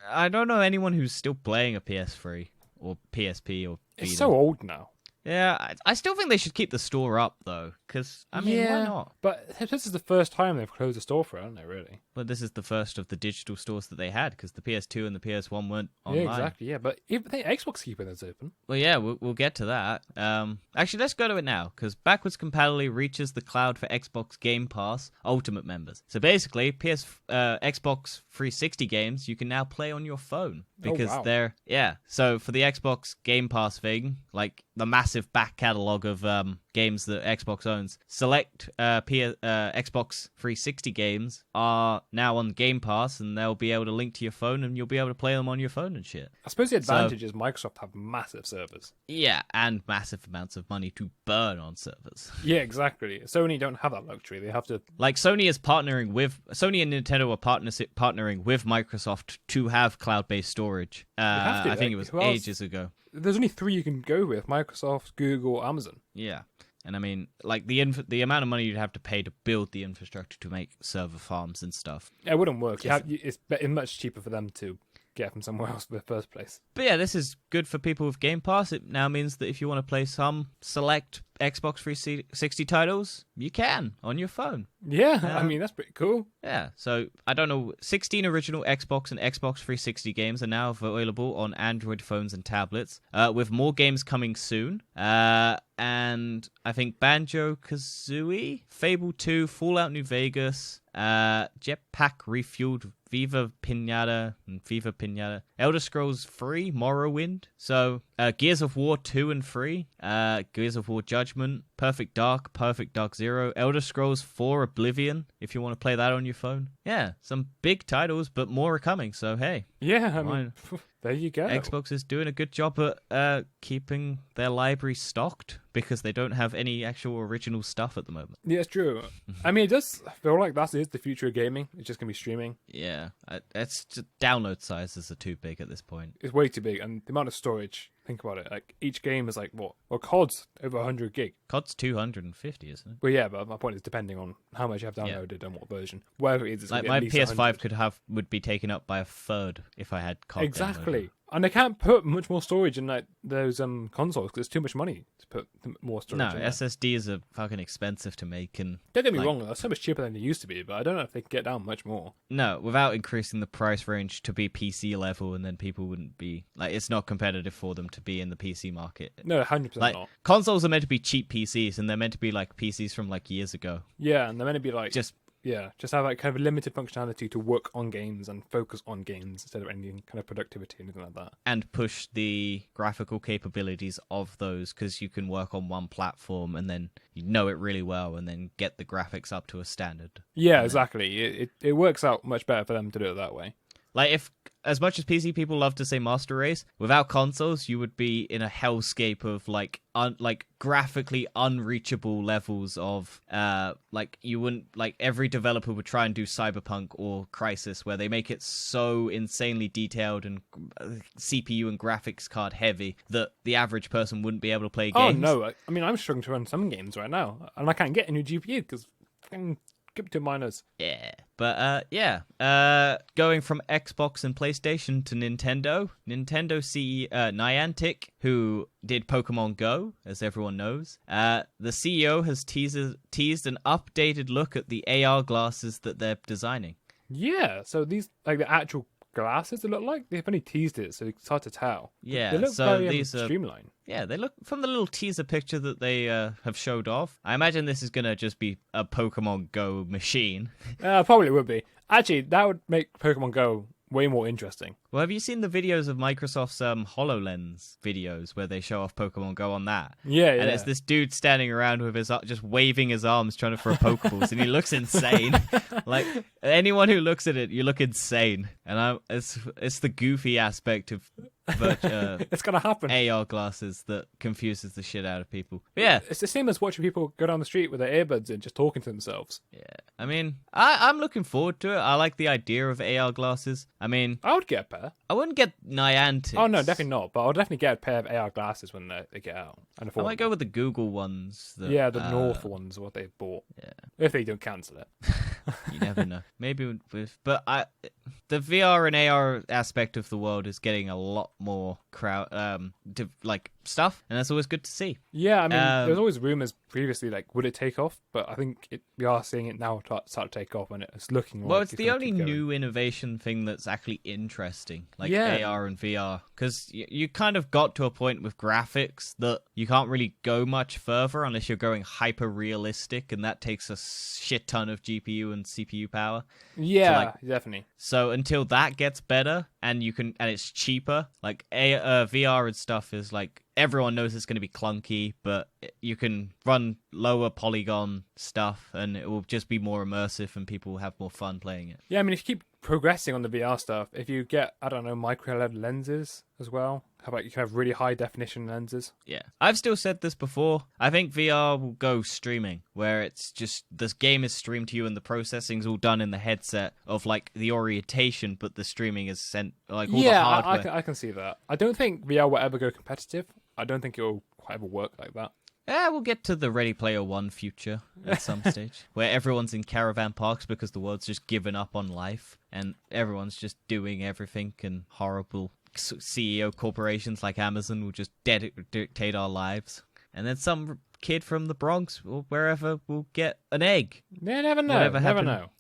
I don't know anyone who's still playing a PS3 or PSP or Vita. It's so old now. Yeah, I still think they should keep the store up, though, because, I mean, why not? But this is the first time they've closed the store for it, haven't they, really? Well, this is the first of the digital stores that they had, because the PS2 and the PS1 weren't online. Yeah, exactly, yeah. But even the Xbox keeping those open. Well, yeah, we'll get to that. Actually, let's go to it now, because backwards compatibility reaches the cloud for Xbox Game Pass Ultimate members. So basically, Xbox 360 games you can now play on your phone, because they're... Yeah, so for the Xbox Game Pass thing, like the massive back catalogue of games that Xbox owns, select Xbox 360 games are now on Game Pass, and they'll be able to link to your phone, and you'll be able to play them on your phone and shit. I suppose the advantage is Microsoft have massive servers. Yeah, and massive amounts of money to burn on servers. Yeah, exactly. Sony don't have that luxury. They have to... Like, Sony and Nintendo are partnering with Microsoft to have cloud-based storage. I think it was ages ago. There's only 3 you can go with: Microsoft, Google, Amazon. Yeah. And I mean, like, the amount of money you'd have to pay to build the infrastructure to make server farms and stuff. It wouldn't work. It's much cheaper for them to get from somewhere else in the first place. But yeah, this is good for people with Game Pass. It now means that if you want to play some select Xbox 360 titles, you can on your phone. Yeah, I mean, that's pretty cool. Yeah, so I don't know, 16 original Xbox and Xbox 360 games are now available on Android phones and tablets, with more games coming soon. And I think Banjo-Kazooie, Fable 2, Fallout New Vegas, Jetpack Refueled, Viva Pinata, Elder Scrolls 3, Morrowind. So, Gears of War 2 and 3, Gears of War Judgment, Perfect Dark Zero, Elder Scrolls 4 Oblivion, if you want to play that on your phone. Yeah, some big titles, but more are coming, so hey. Yeah, I mean, there you go. Xbox is doing a good job at keeping their library stocked, because they don't have any actual original stuff at the moment. Yeah, it's true. I mean, it does feel like that is the future of gaming. It's just going to be streaming. Yeah, it's just download sizes are too big at this point. It's way too big, and the amount of storage, think about it. Like, each game is like, what? Well, COD's over 100 gig. COD's 250, isn't it? Well, yeah, but my point is depending on how much you have downloaded and what version. Whatever it is, it's like my PS5 would be taken up by a third if I had COD. Exactly. Downloaded. And they can't put much more storage in like those consoles because it's too much money to put more storage in. No, SSDs are fucking expensive to make. And don't get me wrong, they're so much cheaper than they used to be, but I don't know if they can get down much more. No, without increasing the price range to be PC level, and then people wouldn't be... Like, it's not competitive for them to be in the PC market. No, 100% like, not. Consoles are meant to be cheap PCs, and they're meant to be like PCs from like years ago. Yeah, and they're meant to be like... Just have like kind of limited functionality to work on games and focus on games instead of any kind of productivity or anything like that. And push the graphical capabilities of those, because you can work on one platform and then you know it really well and then get the graphics up to a standard. Yeah, exactly. It works out much better for them to do it that way. Like, if, as much as PC people love to say master race, without consoles, you would be in a hellscape of, like, graphically unreachable levels of, you wouldn't, like, every developer would try and do Cyberpunk or Crysis, where they make it so insanely detailed and CPU and graphics card heavy that the average person wouldn't be able to play games. Oh, no. I mean, I'm struggling to run some games right now, and I can't get a new GPU because fucking Crypto miners. Yeah. But, going from Xbox and PlayStation to Nintendo CEO, Niantic, who did Pokemon Go, as everyone knows, the CEO has teased an updated look at the AR glasses that they're designing. Yeah, so these, like, the actual glasses they look like, they've only teased it, so it's hard to tell. Yeah, they look so very these are streamlined. Yeah, they look, from the little teaser picture that they have showed off, I imagine this is going to just be a Pokemon Go machine. Probably would be. Actually, that would make Pokemon Go way more interesting. Well, have you seen the videos of Microsoft's HoloLens videos where they show off Pokemon Go on that? Yeah, and it's this dude standing around with his just waving his arms trying to throw Pokeballs, and he looks insane. Like, anyone who looks at it, you look insane. And it's the goofy aspect of it's gonna happen. AR glasses that confuses the shit out of people. But yeah, it's the same as watching people go down the street with their earbuds in, just talking to themselves. Yeah, I mean, I'm looking forward to it. I like the idea of AR glasses. I mean, I would get a pair. I wouldn't get Niantic. Oh no, definitely not. But I'll definitely get a pair of AR glasses when they get out. And I might go with the Google ones. The North ones, what they've bought. Yeah, if they don't cancel it. You never know. Maybe with, but the VR and AR aspect of the world is getting a lot more stuff, and that's always good to see. Yeah, I mean, there was always rumors previously, like, would it take off? But I think we are seeing it now start to take off, and it's looking like... Well, it's the only new innovation thing that's actually interesting, like AR and VR, because you kind of got to a point with graphics that you can't really go much further unless you're going hyper-realistic, and that takes a shit ton of GPU and CPU power. Yeah, definitely. So until that gets better, and it's cheaper, like VR and stuff is like, everyone knows it's going to be clunky, but you can run lower polygon stuff and it will just be more immersive and people will have more fun playing it. Yeah, I mean, if you keep progressing on the VR stuff, if you get, I don't know, micro LED lenses as well, how about you can have really high definition lenses? Yeah. I've still said this before. I think VR will go streaming, where it's just this game is streamed to you and the processing's all done in the headset of like the orientation, but the streaming is sent like all the hardware. I can see that. I don't think VR will ever go competitive. I don't think it will quite ever work like that. Yeah, we'll get to the Ready Player One future at some stage, where everyone's in caravan parks because the world's just given up on life, and everyone's just doing everything, and horrible CEO corporations like Amazon will just dictate our lives. And then some kid from the Bronx or wherever will get an egg. Yeah, never know. Never know.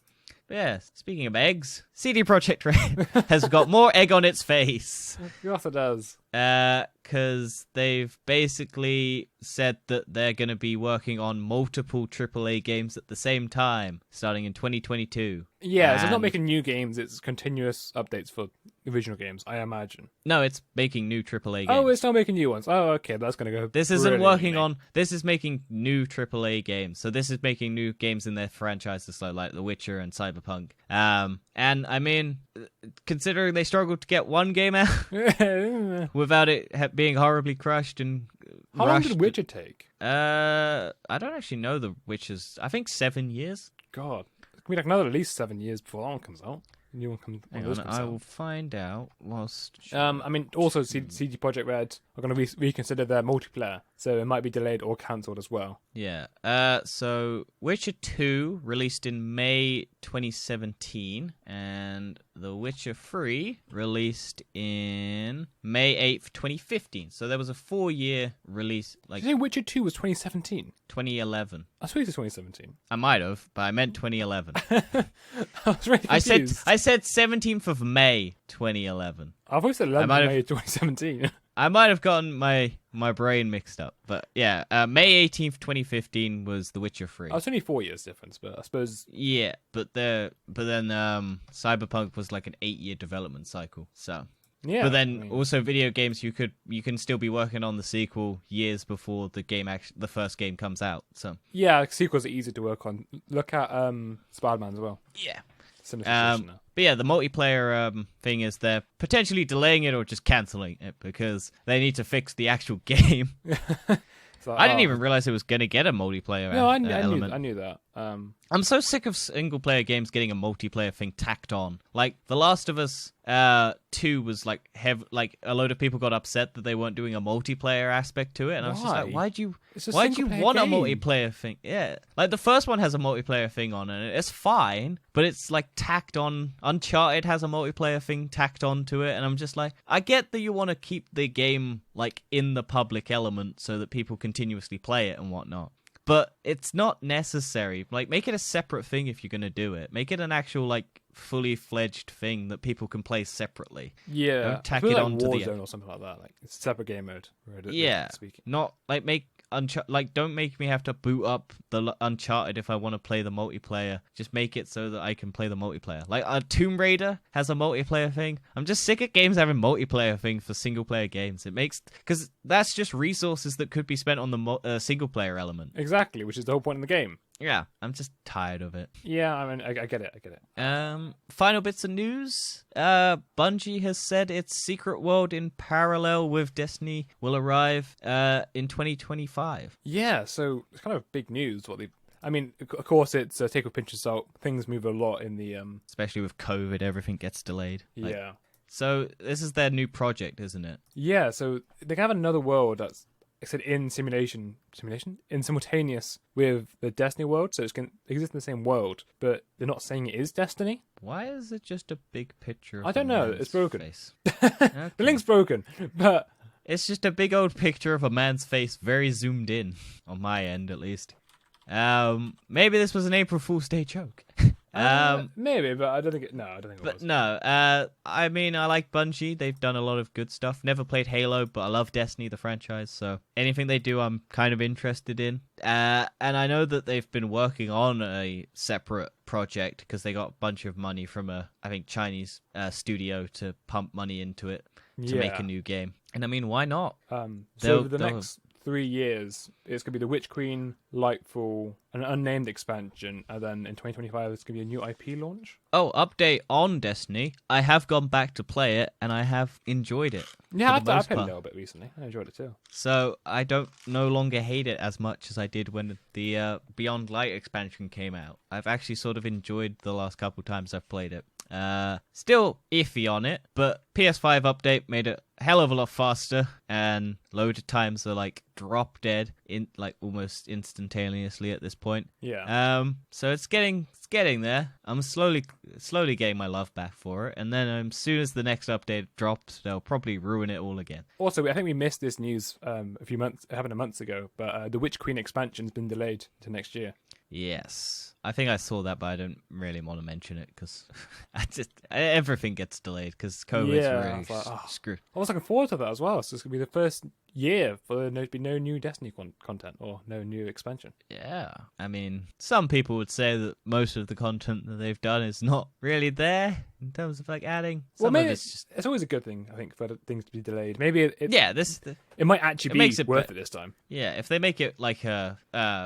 Yeah, speaking of eggs, CD Projekt Red has got more egg on its face. Of course it does. Because they've basically said that they're going to be working on multiple AAA games at the same time, starting in 2022. Yeah, so it's not making new games, it's continuous updates for original games, I imagine. No, it's making new AAA games. Oh, it's not making new ones. Oh, okay, that's going to go... This isn't working on... This is making new AAA games. So this is making new games in their franchises, like The Witcher and Cyberpunk. And, I mean, considering they struggled to get one game out without it being horribly crushed and How long did Witcher take? I don't actually know The Witcher's... I think 7 years. God. It's going to be like another at least 7 years before that one comes out. The new one comes out. I will find out whilst... I mean, also CD Projekt Red are going to reconsider their multiplayer, so it might be delayed or cancelled as well. Yeah. So Witcher 2 released in May 2017, and The Witcher 3 released in May 8th, 2015. So there was a 4-year release. Like, did you say Witcher 2 was 2017? 2011. I thought it was 2017. I might have, but I meant 2011. I was really confused. I said 17th of May 2011. I thought you said 11th of May 2017. I might have gotten my brain mixed up, but yeah, May 18th, 2015 was The Witcher 3. Oh, it's only 4 years difference, but I suppose... Yeah, but then Cyberpunk was like an 8-year development cycle, so... Yeah, but then also video games, you can still be working on the sequel years before the first game comes out, so... Yeah, sequels are easy to work on. Look at Spider-Man as well. Yeah. But yeah, the multiplayer thing is they're potentially delaying it or just cancelling it because they need to fix the actual game. I didn't even realize it was going to get a multiplayer element. I knew that. I'm so sick of single-player games getting a multiplayer thing tacked on. Like, The Last of Us 2 was like a load of people got upset that they weren't doing a multiplayer aspect to it, and I was just like, why'd you want a multiplayer thing? Yeah, like the first one has a multiplayer thing on it, it's fine, but it's like tacked on. Uncharted has a multiplayer thing tacked onto it, and I'm just like, I get that you want to keep the game like in the public element so that people continuously play it and whatnot. But it's not necessary. Like, make it a separate thing if you're going to do it. Make it an actual, like, fully fledged thing that people can play separately. Yeah. Don't tack it onto the Warzone or something like that. Like, it's a separate game mode. Yeah. Not, like, don't make me have to boot up the Uncharted if I want to play the multiplayer. Just make it so that I can play the multiplayer. Like, Tomb Raider has a multiplayer thing. I'm just sick of games having multiplayer things for single-player games. Because that's just resources that could be spent on the single-player element. Exactly, which is the whole point of the game. Yeah, I'm just tired of it. Yeah, I mean, I get it. Final bits of news. Bungie has said its Secret World in parallel with Destiny will arrive in 2025. Yeah, so it's kind of big news. I mean, of course, it's take a pinch of salt. Things move a lot in the... Especially with COVID, everything gets delayed. Yeah. So this is their new project, isn't it? Yeah, so they have another world that's I said in in simultaneous with the Destiny world, so it's going to exist in the same world, but they're not saying it is Destiny. Why is it just a big picture of I don't know. man's It's broken. face? The link's broken, but It's just a big old picture of a man's face, very zoomed in, on my end at least. Maybe this was an April Fool's Day joke. maybe, but I don't think it. No, I don't think it But was. no, I mean, I like Bungie. They've done a lot of good stuff. Never played Halo, but I love Destiny, the franchise. So anything they do, I'm kind of interested in. And I know that they've been working on a separate project because they got a bunch of money from I think Chinese studio to pump money into it to make a new game. And I mean, why not? So the next 3 years, it's going to be the Witch Queen, Lightfall, an unnamed expansion, and then in 2025, it's going to be a new IP launch. Oh, update on Destiny. I have gone back to play it, and I have enjoyed it. Yeah, I played a little bit recently. I enjoyed it too. So I don't no longer hate it as much as I did when the Beyond Light expansion came out. I've actually sort of enjoyed the last couple times I've played it. Still iffy on it, but PS5 update made it a hell of a lot faster, and load times are like drop dead in like almost instantaneously at this point. Yeah. So it's getting there. I'm slowly getting my love back for it, and then as soon as the next update drops, they'll probably ruin it all again. Also, I think we missed this news a few months, it happened months ago, but the Witch Queen expansion's been delayed to next year. Yes, I think I saw that, but I don't really want to mention it because everything gets delayed because COVID's really screwed. I was looking forward to that as well. So it's going to be the first year for there to be no new Destiny content or no new expansion. Yeah, I mean, some people would say that most of the content that they've done is not really there in terms of like adding. Well, maybe it's always a good thing, I think, for things to be delayed. Maybe it might actually be worth it this time. Yeah, if they make it like a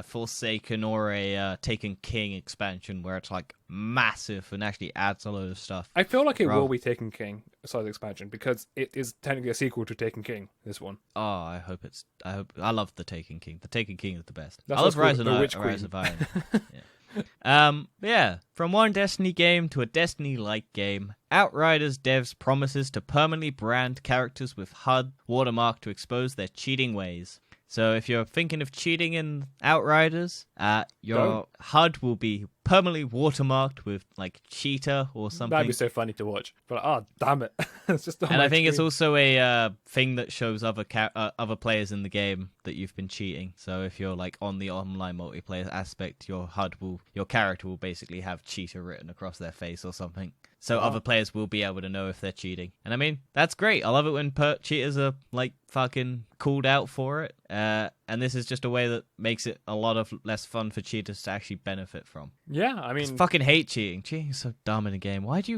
Forsaken or a Taken King expansion where it's like massive and actually adds a load of stuff. I feel like it will be Taken King size expansion because it is technically a sequel to Taken King, this one. Oh, I love the Taken King. The Taken King is the best. That's I love Rise of Iron. Yeah. From one Destiny game to a Destiny-like game, Outriders devs promises to permanently brand characters with HUD watermark to expose their cheating ways. So if you're thinking of cheating in Outriders, your HUD will be permanently watermarked with like cheater or something. That'd be so funny to watch. But oh, damn it. It's just and I think it's also a thing that shows other players in the game that you've been cheating. So if you're like on the online multiplayer aspect, your character will basically have cheater written across their face or something. So other players will be able to know if they're cheating. And I mean, that's great. I love it when cheaters are like fucking called out for it. And this is just a way that makes it a lot of less fun for cheaters to actually benefit from. Yeah, I mean, I fucking hate cheating. Cheating is so dumb in a game. Why do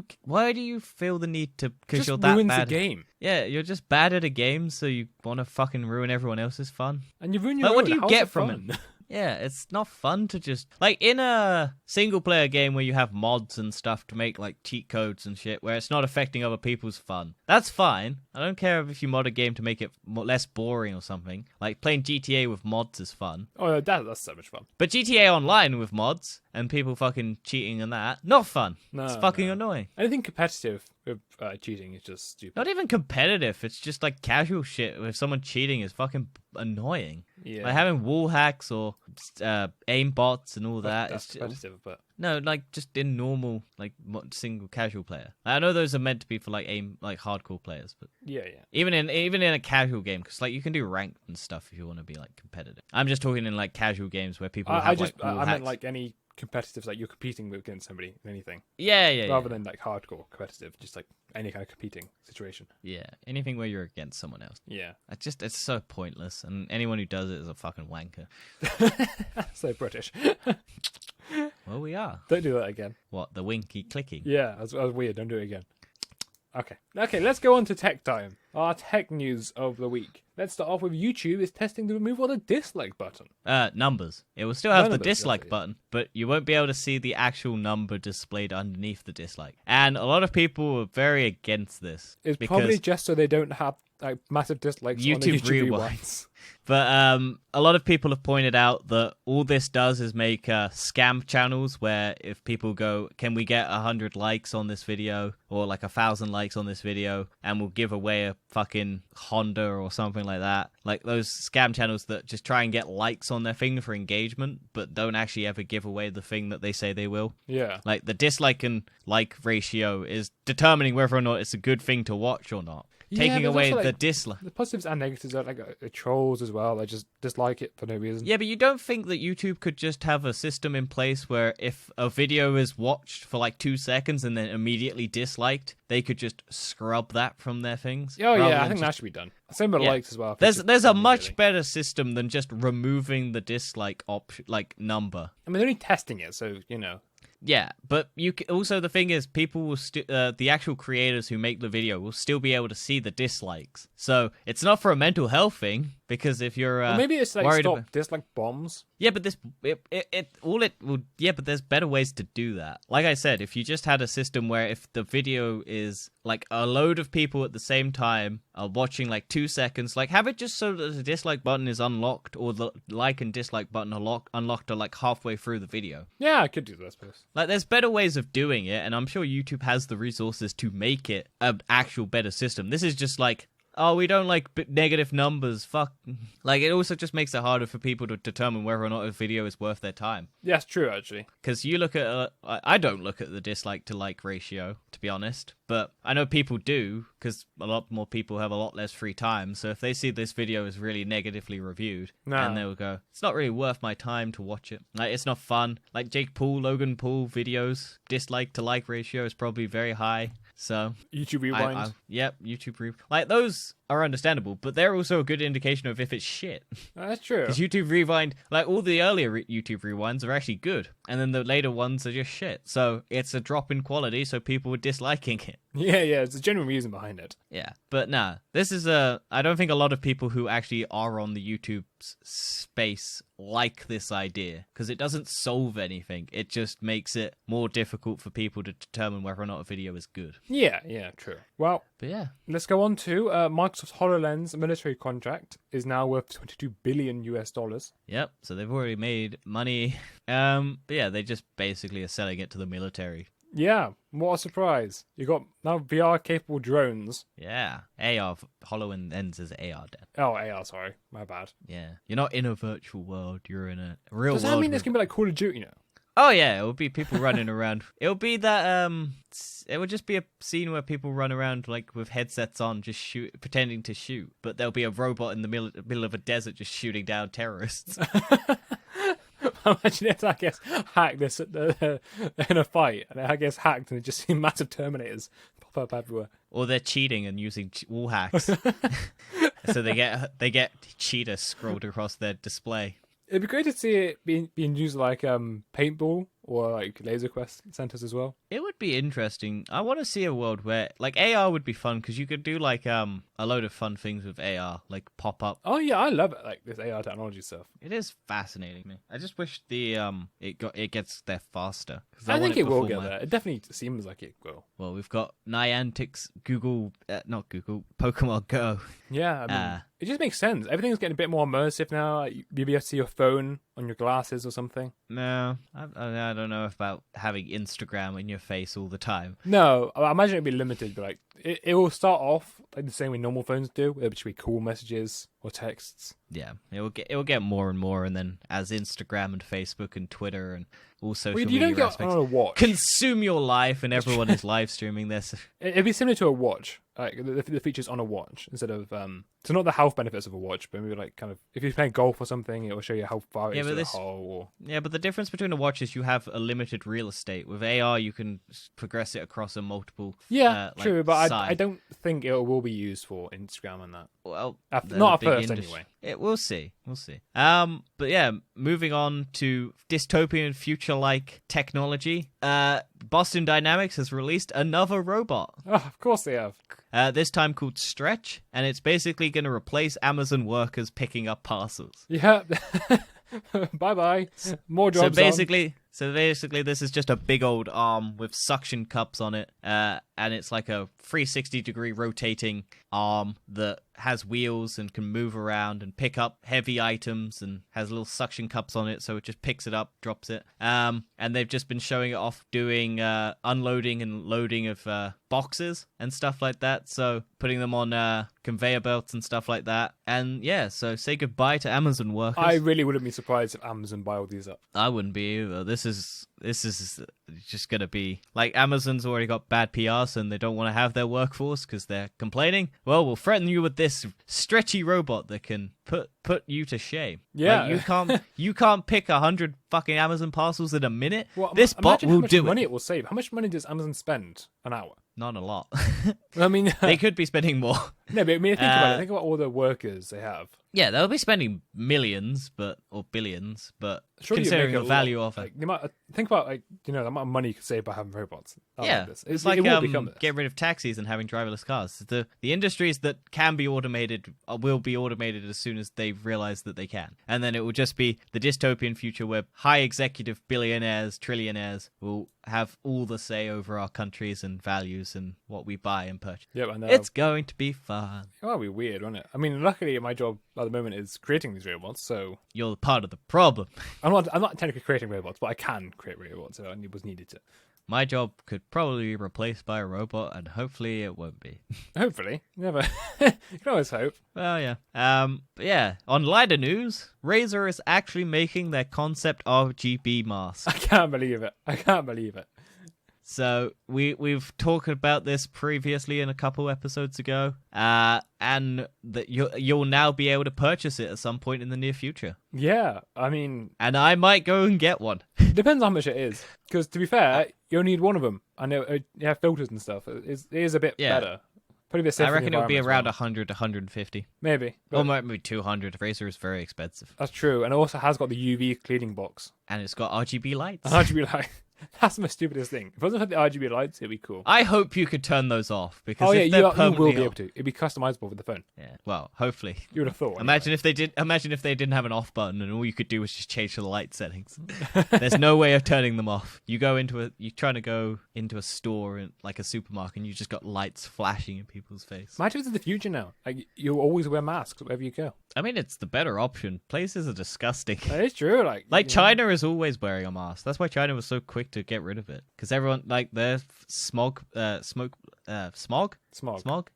you feel the need to? Because you're that ruins bad. the game. Yeah, you're just bad at a game, so you want to fucking ruin everyone else's fun. And you ruin your own. What do you get from it? Yeah, it's not fun to just... Like, in a single-player game where you have mods and stuff to make, like, cheat codes and shit, where it's not affecting other people's fun, that's fine. I don't care if you mod a game to make it less boring or something. Like, playing GTA with mods is fun. Oh, that's so much fun. But GTA Online with mods and people fucking cheating and that, not fun. It's fucking annoying. Anything competitive with cheating is just stupid. Not even competitive. It's just, like, casual shit. If someone cheating is fucking annoying. Yeah. Like having wall hacks or aim bots and all that. That's competitive, but no, like just in normal, like single casual player. I know those are meant to be for like hardcore players, but yeah. Even in a casual game, because like you can do ranked and stuff if you want to be like competitive. I'm just talking in like casual games where people have like wall hacks. I meant like any competitive, like you're competing with against somebody in anything. Yeah. Rather than like hardcore competitive, just like any kind of competing situation. Yeah, anything where you're against someone else. Yeah. It's so pointless, and anyone who does it is a fucking wanker. So British. Well, we are. Don't do that again. What, the winky clicking? Yeah, that was weird. Don't do it again. Okay, let's go on to tech time. Our tech news of the week. Let's start off with YouTube is testing the removal of the dislike button. Numbers. It will still have the dislike button, but you won't be able to see the actual number displayed underneath the dislike. And a lot of people were very against this. It's probably just so they don't have like massive dislikes on the YouTube rewinds. But a lot of people have pointed out that all this does is make scam channels where if people go, can we get 100 likes on this video or like 1,000 likes on this video and we'll give away a fucking Honda or something like that. Like those scam channels that just try and get likes on their thing for engagement but don't actually ever give away the thing that they say they will. Yeah. Like the dislike and like ratio is determining whether or not it's a good thing to watch or not. Taking away the dislike. The positives and negatives are like trolls as well. They just dislike it for no reason. Yeah, but you don't think that YouTube could just have a system in place where if a video is watched for like 2 seconds and then immediately disliked, they could just scrub that from their things? Oh yeah, I think that should be done. Same with likes as well. There's a much better system than just removing the dislike option, like number. I mean, they're only testing it, so you know. Yeah, but also the thing is, people will the actual creators who make the video will still be able to see the dislikes. So it's not for a mental health thing because if you're well, maybe it's like worried stop dislike bombs. Yeah, but but there's better ways to do that. Like I said, if you just had a system where if the video is like a load of people at the same time are watching like 2 seconds, like have it just so that the dislike button is unlocked or the like and dislike button are unlocked are like halfway through the video. Yeah, I could do that, I suppose. Like there's better ways of doing it, and I'm sure YouTube has the resources to make it an actual better system. This is just like, oh, we don't like negative numbers, fuck. Like, it also just makes it harder for people to determine whether or not a video is worth their time. Yeah, it's true, actually. Because you look at, I don't look at the dislike to like ratio, to be honest. But I know people do, because a lot more people have a lot less free time. So if they see this video is really negatively reviewed, and they will go, it's not really worth my time to watch it. Like, it's not fun. Like Jake Paul, Logan Paul videos, dislike to like ratio is probably very high. So YouTube Rewind. Yep, YouTube Rewind. Like, those are understandable, but they're also a good indication of if it's shit. That's true. Because YouTube Rewind, like, all the earlier YouTube Rewinds are actually good, and then the later ones are just shit. So it's a drop in quality, so people were disliking it. Yeah, it's a genuine reason behind it. Yeah, but nah, this is I don't think a lot of people who actually are on the YouTube space like this idea, because it doesn't solve anything. It just makes it more difficult for people to determine whether or not a video is good. Yeah, true. Well, but yeah, let's go on to Microsoft's HoloLens military contract is now worth $22 billion US. Yep, so they've already made money. But yeah, they just basically are selling it to the military. Yeah, what a surprise. You got now VR-capable drones. Yeah, AR, HoloLens is AR, Dan. Oh, AR, sorry. My bad. Yeah, you're not in a virtual world, you're in a real world. Does that mean it's going to be like Call of Duty now? Oh yeah, it will be people running around. It'll be that, it would just be a scene where people run around like with headsets on, just pretending to shoot. But there'll be a robot in the middle of a desert just shooting down terrorists. Imagine if that gets hacked this in a fight, and it gets hacked, and you just see massive Terminators pop up everywhere. Or they're cheating and using wall hacks, so they get cheetah scrolled across their display. It'd be great to see it being used like paintball or like laser quest centers as well. It would be interesting. I want to see a world where like AR would be fun because you could do like a load of fun things with AR, like pop up. Oh yeah, I love it, like this AR technology stuff. It is fascinating, man. I just wish the it gets there faster. I think it will get there. It definitely seems like it will. Well, we've got Niantic's Pokemon Go. Yeah, I mean, it just makes sense. Everything's getting a bit more immersive now. Like, maybe you have to see your phone on your glasses or something. No, I don't know about having Instagram in your face all the time. No, I imagine it'd be limited, but like it will start off like the same way normal phones do, which will be cool messages or texts. Yeah, it will get more and more, and then as Instagram and Facebook and Twitter and all social media don't get aspects on a watch. Consume your life, and everyone is live streaming this. It'd be similar to a watch, like the features on a watch instead of so not the health benefits of a watch, but maybe like kind of if you're playing golf or something, it will show you how far it is to the hole. Or... Yeah, but the difference between a watch is you have a limited real estate. With AR, you can progress it across a multiple. Yeah, true, like, but I don't think it will be used for Instagram and that. Well, not at first anyway. We'll see. But yeah, moving on to dystopian future-like technology. Boston Dynamics has released another robot. Oh, of course they have. This time called Stretch, and it's basically going to replace Amazon workers picking up parcels. Yeah. Bye-bye. More jobs. So basically, this is just a big old arm with suction cups on it, and it's like a 360-degree rotating arm that has wheels and can move around and pick up heavy items and has little suction cups on it, so it just picks it up, drops it. And they've just been showing it off doing unloading and loading of boxes and stuff like that, so putting them on conveyor belts and stuff like that. And yeah, so say goodbye to Amazon workers. I really wouldn't be surprised if Amazon buy all these up. I wouldn't be either. This is just gonna be like Amazon's already got bad PR, and they don't want to have their workforce because they're complaining. Well, we'll threaten you with this stretchy robot that can put you to shame. Yeah, like, you can't pick 100 fucking Amazon parcels in a minute. Well, this bot will do how much money it. it will save. How much money does Amazon spend an hour? Not a lot. I mean, they could be spending more. No, but I mean, think about it. Think about all the workers they have. Yeah, they'll be spending millions, or billions, but Surely considering make the a value lot, of it. like, think about the amount of money you could save by having robots. Yeah, this. it's It like will become this. get rid of taxis and having driverless cars. The industries that can be automated will be automated as soon as they realize that they can. And then it will just be the dystopian future where high executive billionaires, trillionaires will have all the say over our countries and values and what we buy and purchase. Yep, and It's going to be fun. That'll be weird, won't it? I mean, luckily my job at the moment is creating these robots, so You're part of the problem. I'm not technically creating robots, but I can create robots if I was needed to. My job could probably be replaced by a robot, and hopefully it won't be. Hopefully, never. You can always hope. Well, yeah. But yeah, on lighter news, Razer is actually making their concept RGB mask. I can't believe it. So we've talked about this previously in a couple episodes ago, and that you'll now be able to purchase it at some point in the near future. Yeah, I mean, And I might go and get one. depends how much it is. Because to be fair, you only need one of them. I know you have filters and stuff. It is a bit better. Probably a bit safer. I reckon it'll be around a 100 to 150. maybe. Or But maybe 200. Razer is very expensive. that's true, and it also has got the UV cleaning box. And it's got RGB lights. And RGB light. That's my stupidest thing. If it wasn't for the RGB lights, it'd be cool. I hope you could turn those off, because Oh yeah, if they're you will permanently be able off- to. It'd be customizable with the phone. Yeah, well, hopefully. You would have thought. Imagine if they did. Imagine if they didn't have an off button, and all you could do was just change the light settings. There's no way of turning them off. You're trying to go into a store, in, like a supermarket, and you just got lights flashing in people's face. Imagine it's the future now. Like you'll always wear masks wherever you go. I mean, it's the better option. Places are disgusting. That is true. Like you know. China is always wearing a mask. That's why China was so quick to get rid of it, because everyone their smog. Smog.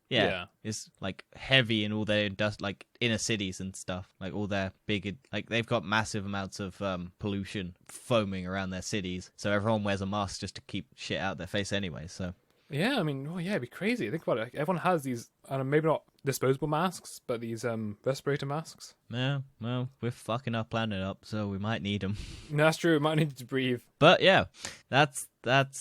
Yeah, Yeah. is like heavy in all their like inner cities and stuff. Like all their big, like they've got massive amounts of pollution foaming around their cities. So everyone wears a mask just to keep shit out their face anyway. So Yeah, I mean, it'd be crazy. Think about it. Like, everyone has these, maybe not disposable masks, but these respirator masks. yeah, well, we're fucking our planet up, so we might need them. No, that's true. Might need to breathe. But yeah, that's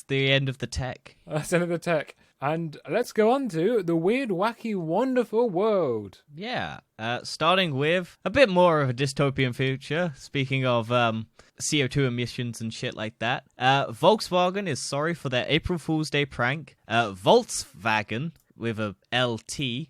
the end of the tech. That's the end of the tech. And let's go on to the weird, wacky, wonderful world. Yeah, starting with a bit more of a dystopian future. Speaking of CO2 emissions and shit like that, Volkswagen is sorry for their April Fool's Day prank. Volkswagen, with a LT,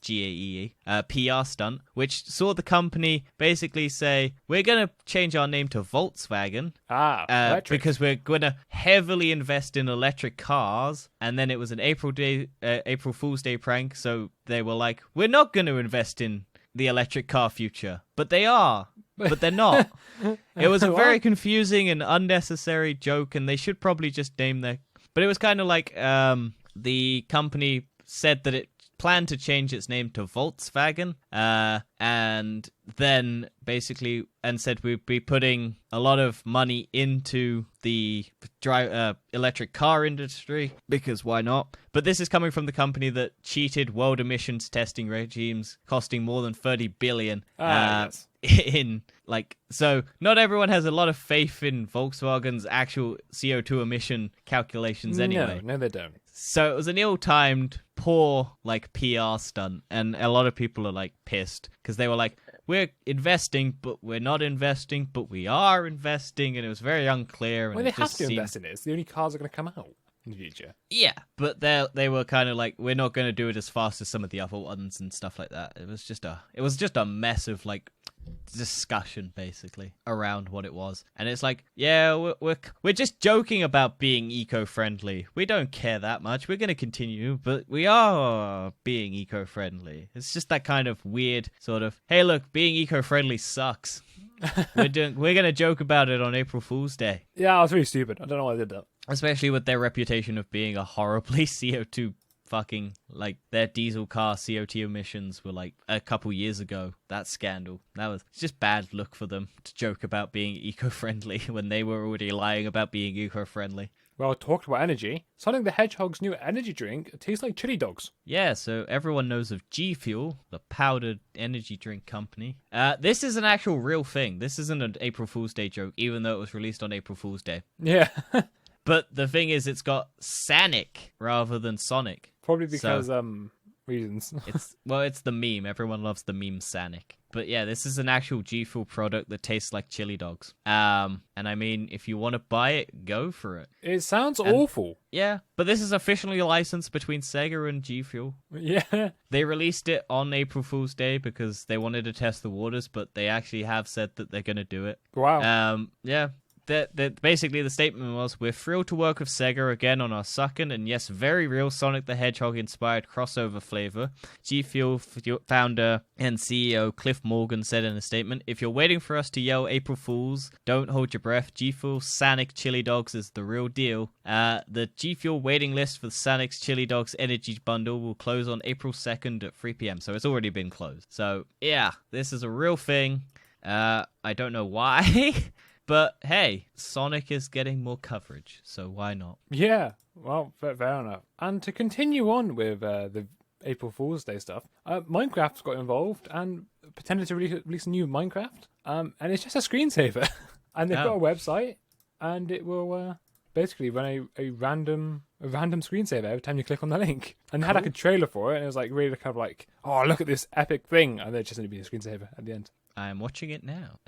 VOLTSWAAGAE, PR stunt, which saw the company basically say, we're going to change our name to Volkswagen. Electric. Because we're going to heavily invest in electric cars. And then it was an April Fool's Day prank, so they were like, we're not going to invest in the electric car future. But they are. But they're not. It was a very confusing and unnecessary joke, and they should probably just name their... But it was kind of like the company said that it planned to change its name to Volkswagen, and then basically said we'd be putting a lot of money into the electric car industry, because why not? But this is coming from the company that cheated world emissions testing regimes, costing more than 30 billion. Yes. So not everyone has a lot of faith in Volkswagen's actual CO2 emission calculations anyway. No, they don't. So it was an ill-timed, poor, PR stunt, and a lot of people are, pissed, because they were like, we're investing, but we're not investing, but we are investing, and it was very unclear. And Well, they it have just to seemed... invest in it. It's the only cars that are going to come out in the future. Yeah, but they were kind of like, we're not going to do it as fast as some of the other ones and stuff like that. It was just a mess of, discussion basically around what it was, and it's like, yeah, we're just joking about being eco-friendly. We don't care that much. We're going to continue, but we are being eco-friendly. It's just that kind of weird sort of, hey, look, being eco-friendly sucks. We're gonna joke about it on April Fool's Day. Yeah, I was really stupid. I don't know why I did that. Especially with their reputation of being a horribly CO2 fucking, like, their diesel car CO2 emissions were like a couple years ago. That scandal. It's just bad look for them to joke about being eco-friendly when they were already lying about being eco-friendly. Well, talked about energy. Sonic the Hedgehog's new energy drink tastes like chili dogs. Yeah, so everyone knows of G Fuel, the powdered energy drink company. This is an actual real thing. This isn't an April Fool's Day joke, even though it was released on April Fool's Day. Yeah. But the thing is, it's got Sanic rather than Sonic. Probably because, reasons. It's the meme. Everyone loves the meme Sanic. But yeah, this is an actual G Fuel product that tastes like chili dogs. And I mean, if you want to buy it, go for it. It sounds awful. Yeah, but this is officially licensed between Sega and G Fuel. Yeah. They released it on April Fool's Day because they wanted to test the waters, but they actually have said that they're going to do it. Wow. Yeah. Basically, the statement was, we're thrilled to work with Sega again on our second and, yes, very real Sonic the Hedgehog-inspired crossover flavor. G Fuel founder and CEO Cliff Morgan said in a statement, if you're waiting for us to yell April Fools, don't hold your breath. G Fuel Sanic Chili Dogs is the real deal. The G Fuel waiting list for the Sanic's Chili Dogs Energy Bundle will close on April 2nd at 3 p.m. So it's already been closed. So, yeah, this is a real thing. I don't know why. But hey, Sonic is getting more coverage, so why not? Yeah, well, fair enough. And to continue on with the April Fool's Day stuff, Minecraft's got involved and pretended to release a new Minecraft, and it's just a screensaver. And they've got a website, and it will basically run a random screensaver every time you click on the link. And they had like a trailer for it, and it was like really kind of like, oh, look at this epic thing, and there's just going to be a screensaver at the end. I'm watching it now.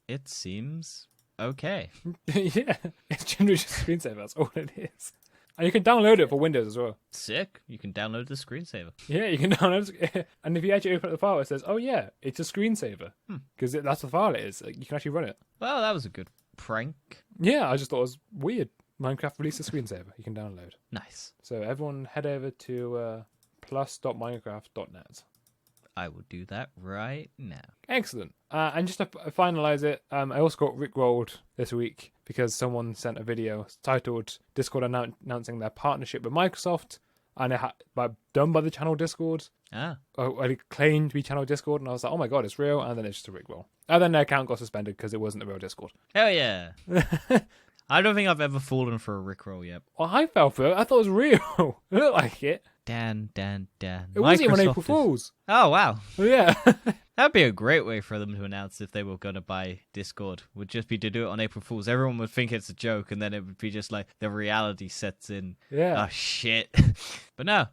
It seems okay. Yeah, it's generally just a screensaver. That's all it is. And you can download it for Windows as well. Sick. You can download the screensaver. Yeah, you can download it. And if you actually open up the file, it says, oh yeah, it's a screensaver. Because that's the file it is. You can actually run it. Well, that was a good prank. Yeah, I just thought it was weird. Minecraft released a screensaver you can download. Nice. So everyone head over to plus.minecraft.net. I will do that right now. Excellent. And just to finalize it, I also got rickrolled this week because someone sent a video titled Discord announcing their partnership with Microsoft, and it done by the channel Discord. It claimed to be channel Discord, and I was like, oh my god, it's real, and then it's just a rickroll. And then their account got suspended because it wasn't a real Discord. Hell yeah. I don't think I've ever fallen for a rickroll yet. Well, I fell for it. I thought it was real. It looked like it. Dan. It wasn't even on April Fool's. Oh, wow. Yeah. That'd be a great way for them to announce if they were going to buy Discord. Would just be to do it on April Fool's. Everyone would think it's a joke, and then it would be just like the reality sets in. Yeah. Oh, shit. But no,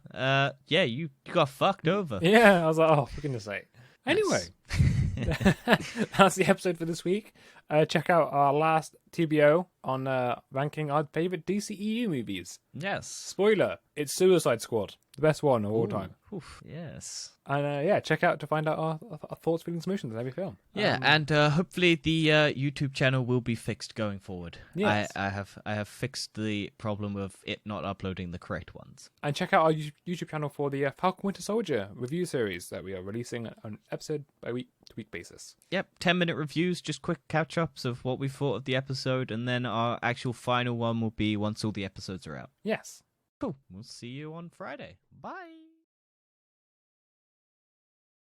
yeah, you got fucked over. Yeah, I was like, oh, for goodness sake. Anyway, that's the episode for this week. Check out our last TBO on ranking our favourite DCEU movies. Yes. Spoiler, it's Suicide Squad, the best one of all time. Oof, yes. And yeah, check out to find out our thoughts, feelings, emotions on every film. Yeah, and hopefully the YouTube channel will be fixed going forward. Yes. I have fixed the problem of it not uploading the correct ones. And check out our YouTube channel for the Falcon Winter Soldier review series that we are releasing on episode by week basis. Yep, 10-minute reviews, just quick catch-ups of what we thought of the episode, and then our actual final one will be once all the episodes are out. Yes. Cool. We'll see you on Friday. Bye.